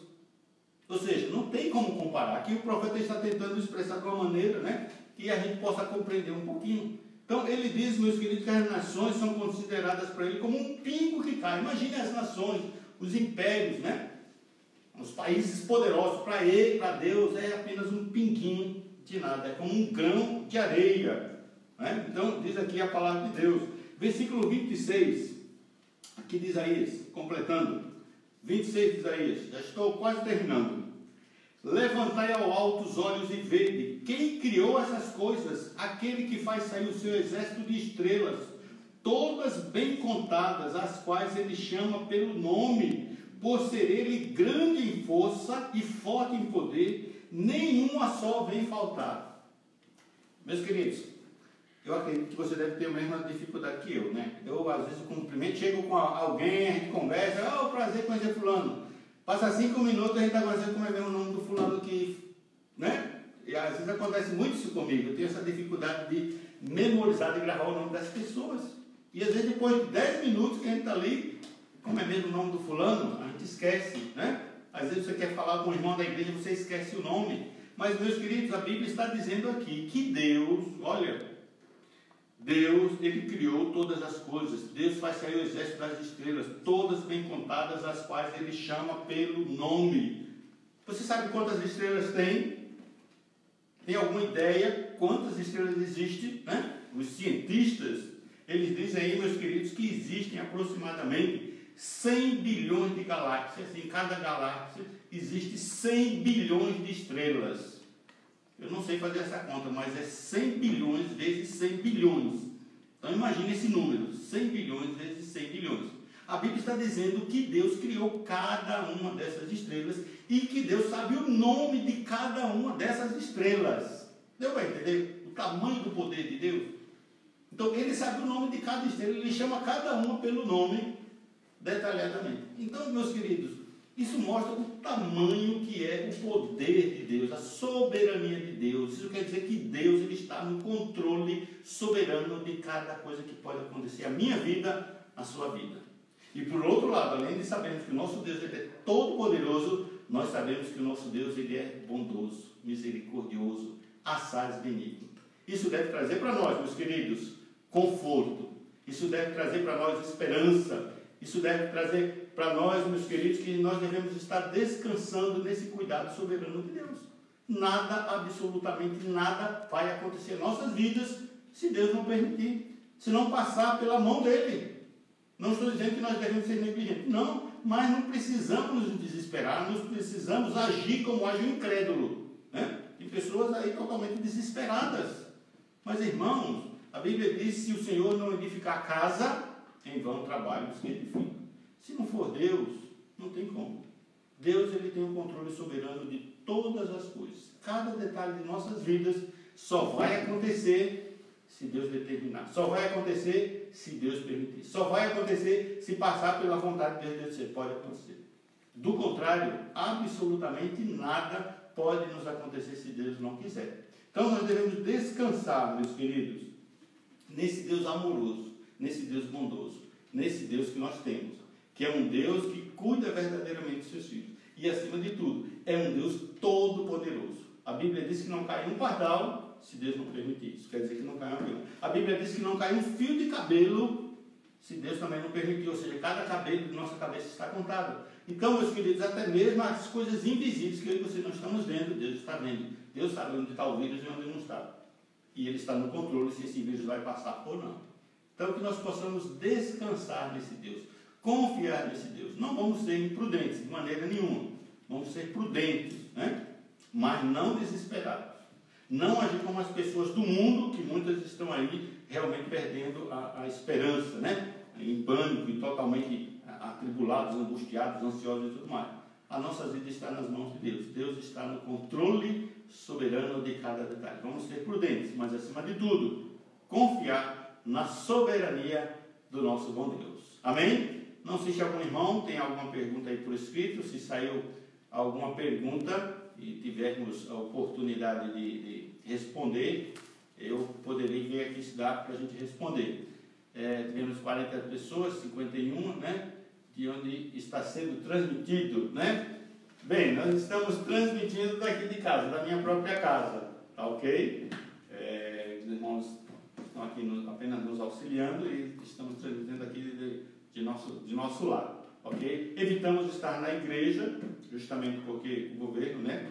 Ou seja, não tem como comparar. Aqui o profeta está tentando expressar de uma maneira, né, que a gente possa compreender um pouquinho. Então ele diz, meus queridos, que as nações são consideradas para ele como um pingo que cai. Imagine as nações, os impérios, né? Os países poderosos, para ele, para Deus, é apenas um pinguinho de nada, é como um grão de areia, né? Então, diz aqui a palavra de Deus. Versículo 26, aqui de Isaías, completando. 26 de Isaías, já estou quase terminando. Levantai ao alto os olhos e vede, quem criou essas coisas? Aquele que faz sair o seu exército de estrelas, todas bem contadas, as quais ele chama pelo nome, por ser ele grande em força e forte em poder, nenhuma só vem faltar. Meus queridos, eu acredito que você deve ter a mesma dificuldade que eu, né? Eu, às vezes, cumprimento, chego com alguém, a gente conversa, prazer conhecer fulano. Passa 5 minutos, a gente está conversando como é mesmo o nome do fulano aqui, né? E às vezes acontece muito isso comigo. Eu tenho essa dificuldade de memorizar, de gravar o nome das pessoas. E às vezes depois de 10 minutos que a gente está ali, como é mesmo o nome do fulano, a gente esquece, né? Às vezes você quer falar com um irmão da igreja, você esquece o nome. Mas, meus queridos, a Bíblia está dizendo aqui que Deus, olha, Deus, Ele criou todas as coisas. Deus faz sair o exército das estrelas, todas bem contadas, as quais Ele chama pelo nome. Você sabe quantas estrelas tem? Tem alguma ideia quantas estrelas existem, né? Os cientistas, eles dizem aí, meus queridos, que existem aproximadamente 100 bilhões de galáxias. Em cada galáxia existe 100 bilhões de estrelas. Eu não sei fazer essa conta, mas é 100 bilhões vezes 100 bilhões. Então imagine esse número, 100 bilhões vezes 100 bilhões. A Bíblia está dizendo que Deus criou cada uma dessas estrelas e que Deus sabe o nome de cada uma dessas estrelas. Deu para entender o tamanho do poder de Deus? Então Ele sabe o nome de cada estrela, Ele chama cada uma pelo nome detalhadamente. Então, meus queridos, isso mostra o tamanho que é o poder de Deus, a soberania de Deus. Isso quer dizer que Deus, Ele está no controle soberano de cada coisa que pode acontecer, a minha vida, a sua vida. E por outro lado, além de sabermos que o nosso Deus Ele é todo poderoso, nós sabemos que o nosso Deus Ele é bondoso, misericordioso, assaz benigno. Isso deve trazer para nós, meus queridos, conforto. Isso deve trazer para nós esperança. Isso deve trazer para nós, meus queridos, que nós devemos estar descansando nesse cuidado soberano de Deus. Nada, absolutamente nada vai acontecer em nossas vidas se Deus não permitir, se não passar pela mão dEle. Não estou dizendo que nós devemos ser negligentes, não, mas não precisamos nos desesperar, nós precisamos agir como age o incrédulo, né? Tem pessoas aí totalmente desesperadas. Mas, irmãos, a Bíblia diz: se o Senhor não edificar a casa, em vão trabalho os que edificam. Se não for Deus, não tem como. Deus, Ele tem o controle soberano de todas as coisas. Cada detalhe de nossas vidas só vai acontecer se Deus determinar. Só vai acontecer se Deus permitir. Só vai acontecer se passar pela vontade de Deus. Pode acontecer. Do contrário, absolutamente nada pode nos acontecer se Deus não quiser. Então nós devemos descansar, meus queridos, nesse Deus amoroso, nesse Deus bondoso, nesse Deus que nós temos, que é um Deus que cuida verdadeiramente dos seus filhos. E acima de tudo, é um Deus todo-poderoso. A Bíblia diz que não cai um pardal se Deus não permitir. Isso quer dizer que não cai um avião. A Bíblia diz que não cai um fio de cabelo se Deus também não permitir. Ou seja, cada cabelo de nossa cabeça está contado. Então, meus queridos, até mesmo as coisas invisíveis que eu e você não estamos vendo, Deus está vendo. Deus sabe onde está o vírus e onde não está. E Ele está no controle se esse vírus vai passar ou não. Então, que nós possamos descansar nesse Deus, confiar nesse Deus. Não vamos ser imprudentes de maneira nenhuma. Vamos ser prudentes, né? Mas não desesperados. Não agir como as pessoas do mundo, que muitas estão aí realmente perdendo a esperança, né? Em pânico e totalmente atribulados, angustiados, ansiosos e tudo mais. A nossa vida está nas mãos de Deus. Deus está no controle soberano de cada detalhe. Vamos ser prudentes, mas acima de tudo, confiar na soberania do nosso bom Deus. Amém? Não sei se algum irmão tem alguma pergunta aí por escrito. Se saiu alguma pergunta e tivermos a oportunidade de responder, eu poderia ver aqui se dá para a gente responder. Tivemos 40 pessoas, 51, né? De onde está sendo transmitido, né? Bem, nós estamos transmitindo daqui de casa, da minha própria casa, tá ok? Os irmãos estão aqui apenas nos auxiliando e estamos transmitindo aqui de nosso lado, ok? Evitamos estar na igreja, justamente porque o governo, né,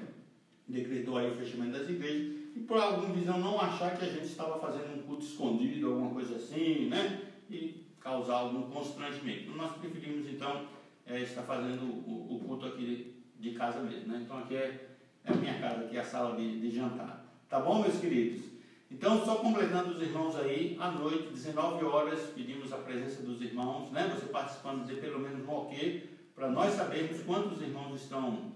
decretou aí o fechamento das igrejas, e por alguma visão não achar que a gente estava fazendo um culto escondido, alguma coisa assim, né, e causar algum constrangimento. Nós preferimos, então, estar fazendo o culto aqui de casa mesmo, né? Então aqui é a minha casa, aqui é a sala de jantar. Tá bom, meus queridos? Então, só completando os irmãos aí, à noite, 19 horas, pedimos a presença dos irmãos, né? Você participando, dizer pelo menos um ok, para nós sabermos quantos irmãos estão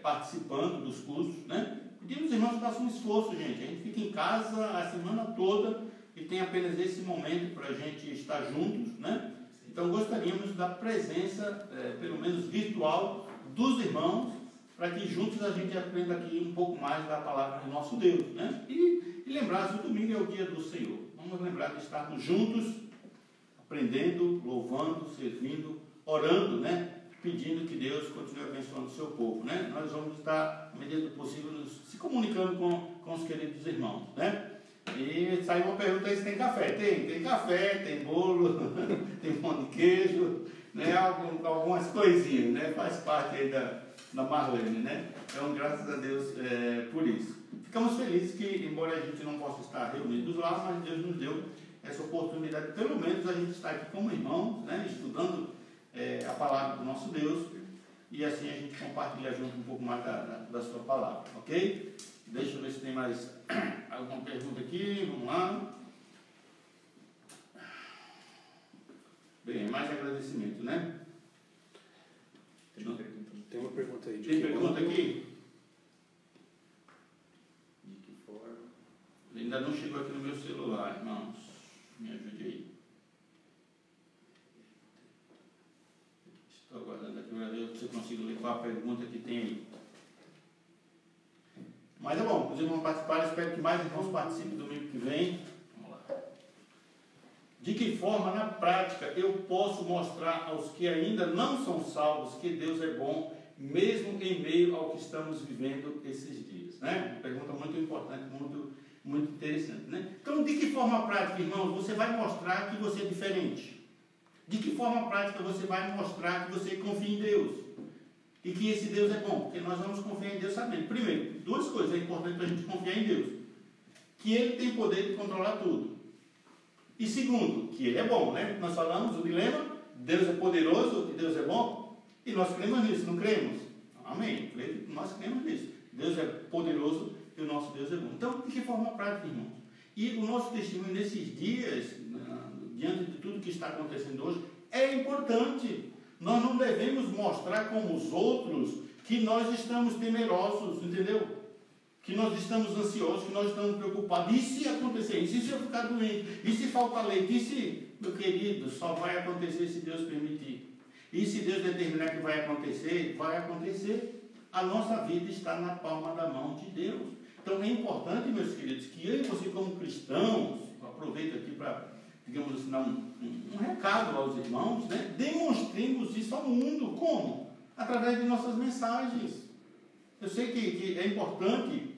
participando dos cursos, né? Pedimos os irmãos que façam um esforço, gente. A gente fica em casa a semana toda e tem apenas esse momento para a gente estar juntos, né? Então, gostaríamos da presença, pelo menos virtual, dos irmãos, para que juntos a gente aprenda aqui um pouco mais da palavra do nosso Deus, né? E lembrar que o domingo é o dia do Senhor. Vamos lembrar de estarmos juntos, aprendendo, louvando, servindo, orando, né? Pedindo que Deus continue abençoando o seu povo, né? Nós vamos estar, à medida do possível, se comunicando com os queridos irmãos, né? E saiu uma pergunta aí se tem café. Tem café, tem bolo, tem pão de queijo, né? Algumas coisinhas, né? Faz parte aí da Marlene, né? Então, graças a Deus por isso. Ficamos felizes que, embora a gente não possa estar reunidos lá, mas Deus nos deu essa oportunidade, pelo menos a gente está aqui como irmãos, né? Estudando a palavra do nosso Deus, e assim a gente compartilha junto um pouco mais da sua palavra, ok? Deixa eu ver se tem mais alguma pergunta aqui, vamos lá. Bem, mais agradecimento, né?
Tem uma pergunta aí.
Tem pergunta aqui?
De que forma?
Ainda não chegou aqui no meu celular, irmãos. Me ajude aí. Estou aguardando aqui para ver se eu consigo ler qual a pergunta que tem aí. Mas é bom, os irmãos participaram, espero que mais irmãos participem domingo que vem. Vamos lá. De que forma, na prática, eu posso mostrar aos que ainda não são salvos que Deus é bom, mesmo em meio ao que estamos vivendo esses dias? Né? Uma pergunta muito importante, muito interessante. Né? Então, de que forma prática, irmãos, você vai mostrar que você é diferente? De que forma prática você vai mostrar que você confia em Deus? E que esse Deus é bom? Porque nós vamos confiar em Deus sabendo. Primeiro, duas coisas é importante para a gente confiar em Deus. Que Ele tem poder de controlar tudo. E segundo, que Ele é bom, né? Nós falamos o dilema, Deus é poderoso e Deus é bom. E nós cremos nisso, não cremos? Amém. Nós cremos nisso. Deus é poderoso e o nosso Deus é bom. Então, de que forma prática, irmãos? E o nosso testemunho nesses dias, diante de tudo que está acontecendo hoje, é importante. Nós não devemos mostrar como os outros que nós estamos temerosos, entendeu? Que nós estamos ansiosos, que nós estamos preocupados. E se acontecer isso? E se eu ficar doente? E se faltar leite? E se, meu querido, só vai acontecer se Deus permitir? E se Deus determinar que vai acontecer? Vai acontecer. A nossa vida está na palma da mão de Deus. Então é importante, meus queridos, que eu e você como cristãos, aproveito aqui para, digamos assim, dar um recado aos irmãos, né? Demonstremos isso ao mundo. Como? Através de nossas mensagens. Eu sei que é importante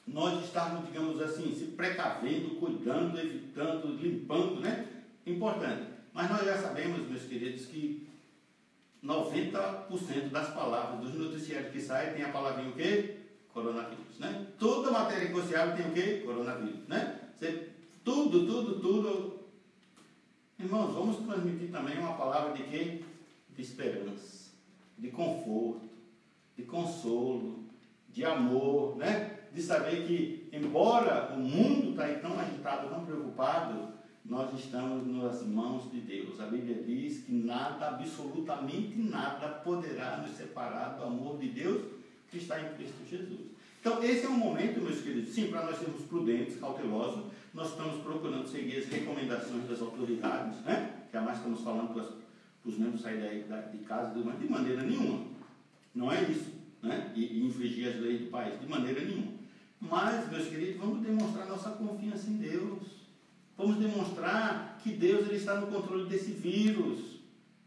nós estarmos, digamos assim, se precavendo, cuidando, evitando, limpando, né? Importante. Mas nós já sabemos, meus queridos, que 90% das palavras dos noticiários que saem tem a palavrinha o quê? Coronavírus, né? Toda matéria que você abre tem o quê? Coronavírus, né? Tudo. Irmãos, vamos transmitir também uma palavra de quê? De esperança, de conforto, de consolo, de amor, né? De saber que, embora o mundo está aí tão agitado, tão preocupado, nós estamos nas mãos de Deus. A Bíblia diz que nada, absolutamente nada, poderá nos separar do amor de Deus que está em Cristo Jesus. Então, esse é um momento, meus queridos, sim, para nós sermos prudentes, cautelosos. Nós estamos procurando seguir as recomendações das autoridades, né? Jamais estamos falando para os membros saírem de casa de maneira nenhuma. Não é isso, né? E infringir as leis do país, de maneira nenhuma. Mas, meus queridos, vamos demonstrar nossa confiança em Deus. Vamos demonstrar que Deus ele está no controle desse vírus.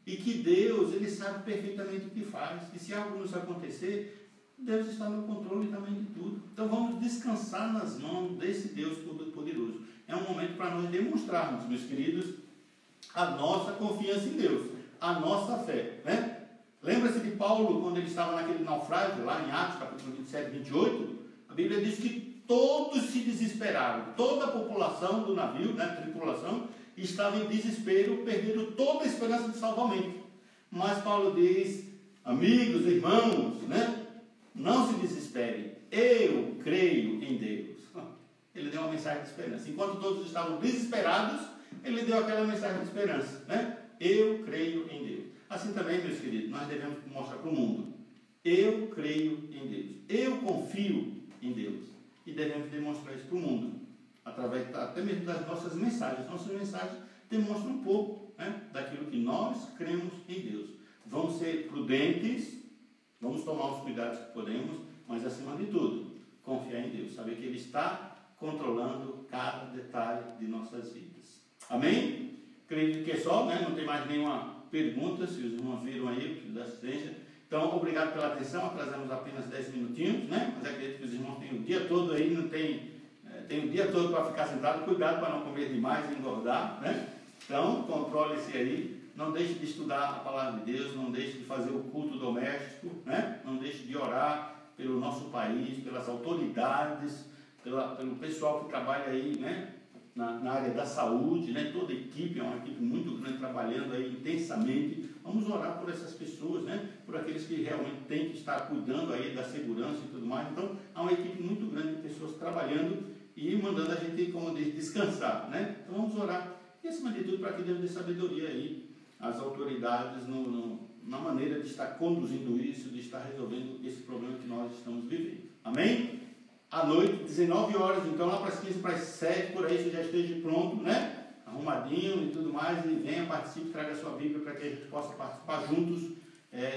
E que Deus ele sabe perfeitamente o que faz. E se algo nos acontecer, Deus está no controle também de tudo. Então vamos descansar nas mãos desse Deus Todo-Poderoso. É um momento para nós demonstrarmos, meus queridos, a nossa confiança em Deus, a nossa fé, né? Lembra-se de Paulo, quando ele estava naquele naufrágio, lá em Atos, capítulo 27, 28, a Bíblia diz que todos se desesperaram, toda a população do navio, né, tripulação, estava em desespero, perderam toda a esperança de salvamento. Mas Paulo diz, amigos, irmãos, né? Não se desesperem, eu creio em Deus. Ele deu uma mensagem de esperança. Enquanto todos estavam desesperados, ele deu aquela mensagem de esperança, né? Eu creio em Deus. Assim também, meus queridos, nós devemos mostrar para o mundo. Eu creio em Deus. Eu confio em Deus. E devemos demonstrar isso para o mundo. Através até mesmo das nossas mensagens. Nossas mensagens demonstram um pouco, né, daquilo que nós cremos em Deus. Vamos ser prudentes, Vamos tomar os cuidados que podemos, mas acima de tudo, confiar em Deus, saber que Ele está controlando cada detalhe de nossas vidas. Amém? Acredito que é só, né? Não tem mais nenhuma pergunta, se os irmãos viram aí, da assistência. Então, obrigado pela atenção, atrasamos apenas 10 minutinhos, né? Mas acredito que os irmãos têm o dia todo aí, não tem o dia todo para ficar sentado, cuidado para não comer demais e engordar, né? Então, controle-se aí, não deixe de estudar a palavra de Deus, não deixe de fazer o culto doméstico, né? Não deixe de orar pelo nosso país, pelas autoridades, pelo pessoal que trabalha aí, né? Na área da saúde, né? Toda a equipe, é uma equipe muito grande, trabalhando aí intensamente. Vamos orar por essas pessoas, né? Por aqueles que realmente têm que estar cuidando aí da segurança e tudo mais. Então, há uma equipe muito grande de pessoas trabalhando e mandando a gente, como diz, descansar, né? Então, vamos orar. E, acima de tudo, para que Deus dê sabedoria aí às autoridades na maneira de estar conduzindo isso, de estar resolvendo esse problema que nós estamos vivendo. Amém? À noite, 19 horas, então lá para as 15 para as 7, por aí você já esteja pronto, né? Arrumadinho e tudo mais, e venha, participe, traga a sua Bíblia para que a gente possa participar juntos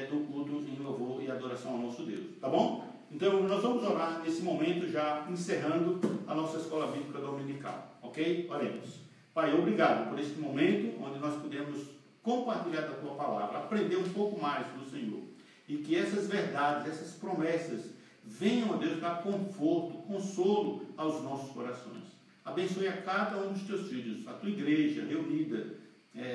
do culto em louvor e adoração ao nosso Deus, tá bom? Então nós vamos orar nesse momento, já encerrando a nossa escola bíblica dominical, ok? Oremos. Pai, obrigado por este momento onde nós podemos compartilhar da Tua palavra, aprender um pouco mais do Senhor, e que essas verdades, essas promessas venham, ó Deus, dar conforto, consolo aos nossos corações. Abençoe a cada um dos Teus filhos, a Tua igreja reunida,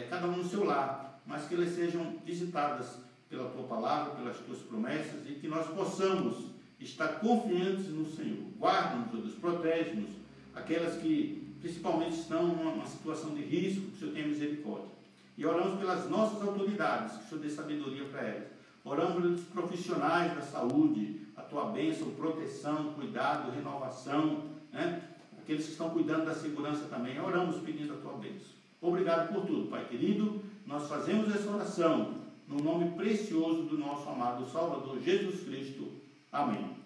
cada um no seu lar, mas que elas sejam visitadas pela Tua palavra, pelas Tuas promessas, e que nós possamos estar confiantes no Senhor. Guarda-nos, ó Deus, protege-nos, aquelas que principalmente estão numa situação de risco, que o Senhor tenha misericórdia. E oramos pelas nossas autoridades, que o Senhor dê sabedoria para elas. Oramos pelos profissionais da saúde, a Tua bênção, proteção, cuidado, renovação, né? Aqueles que estão cuidando da segurança também. Oramos pedindo a Tua bênção. Obrigado por tudo, Pai querido. Nós fazemos essa oração no nome precioso do nosso amado Salvador Jesus Cristo. Amém.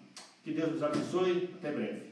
Que Deus nos abençoe. Até breve.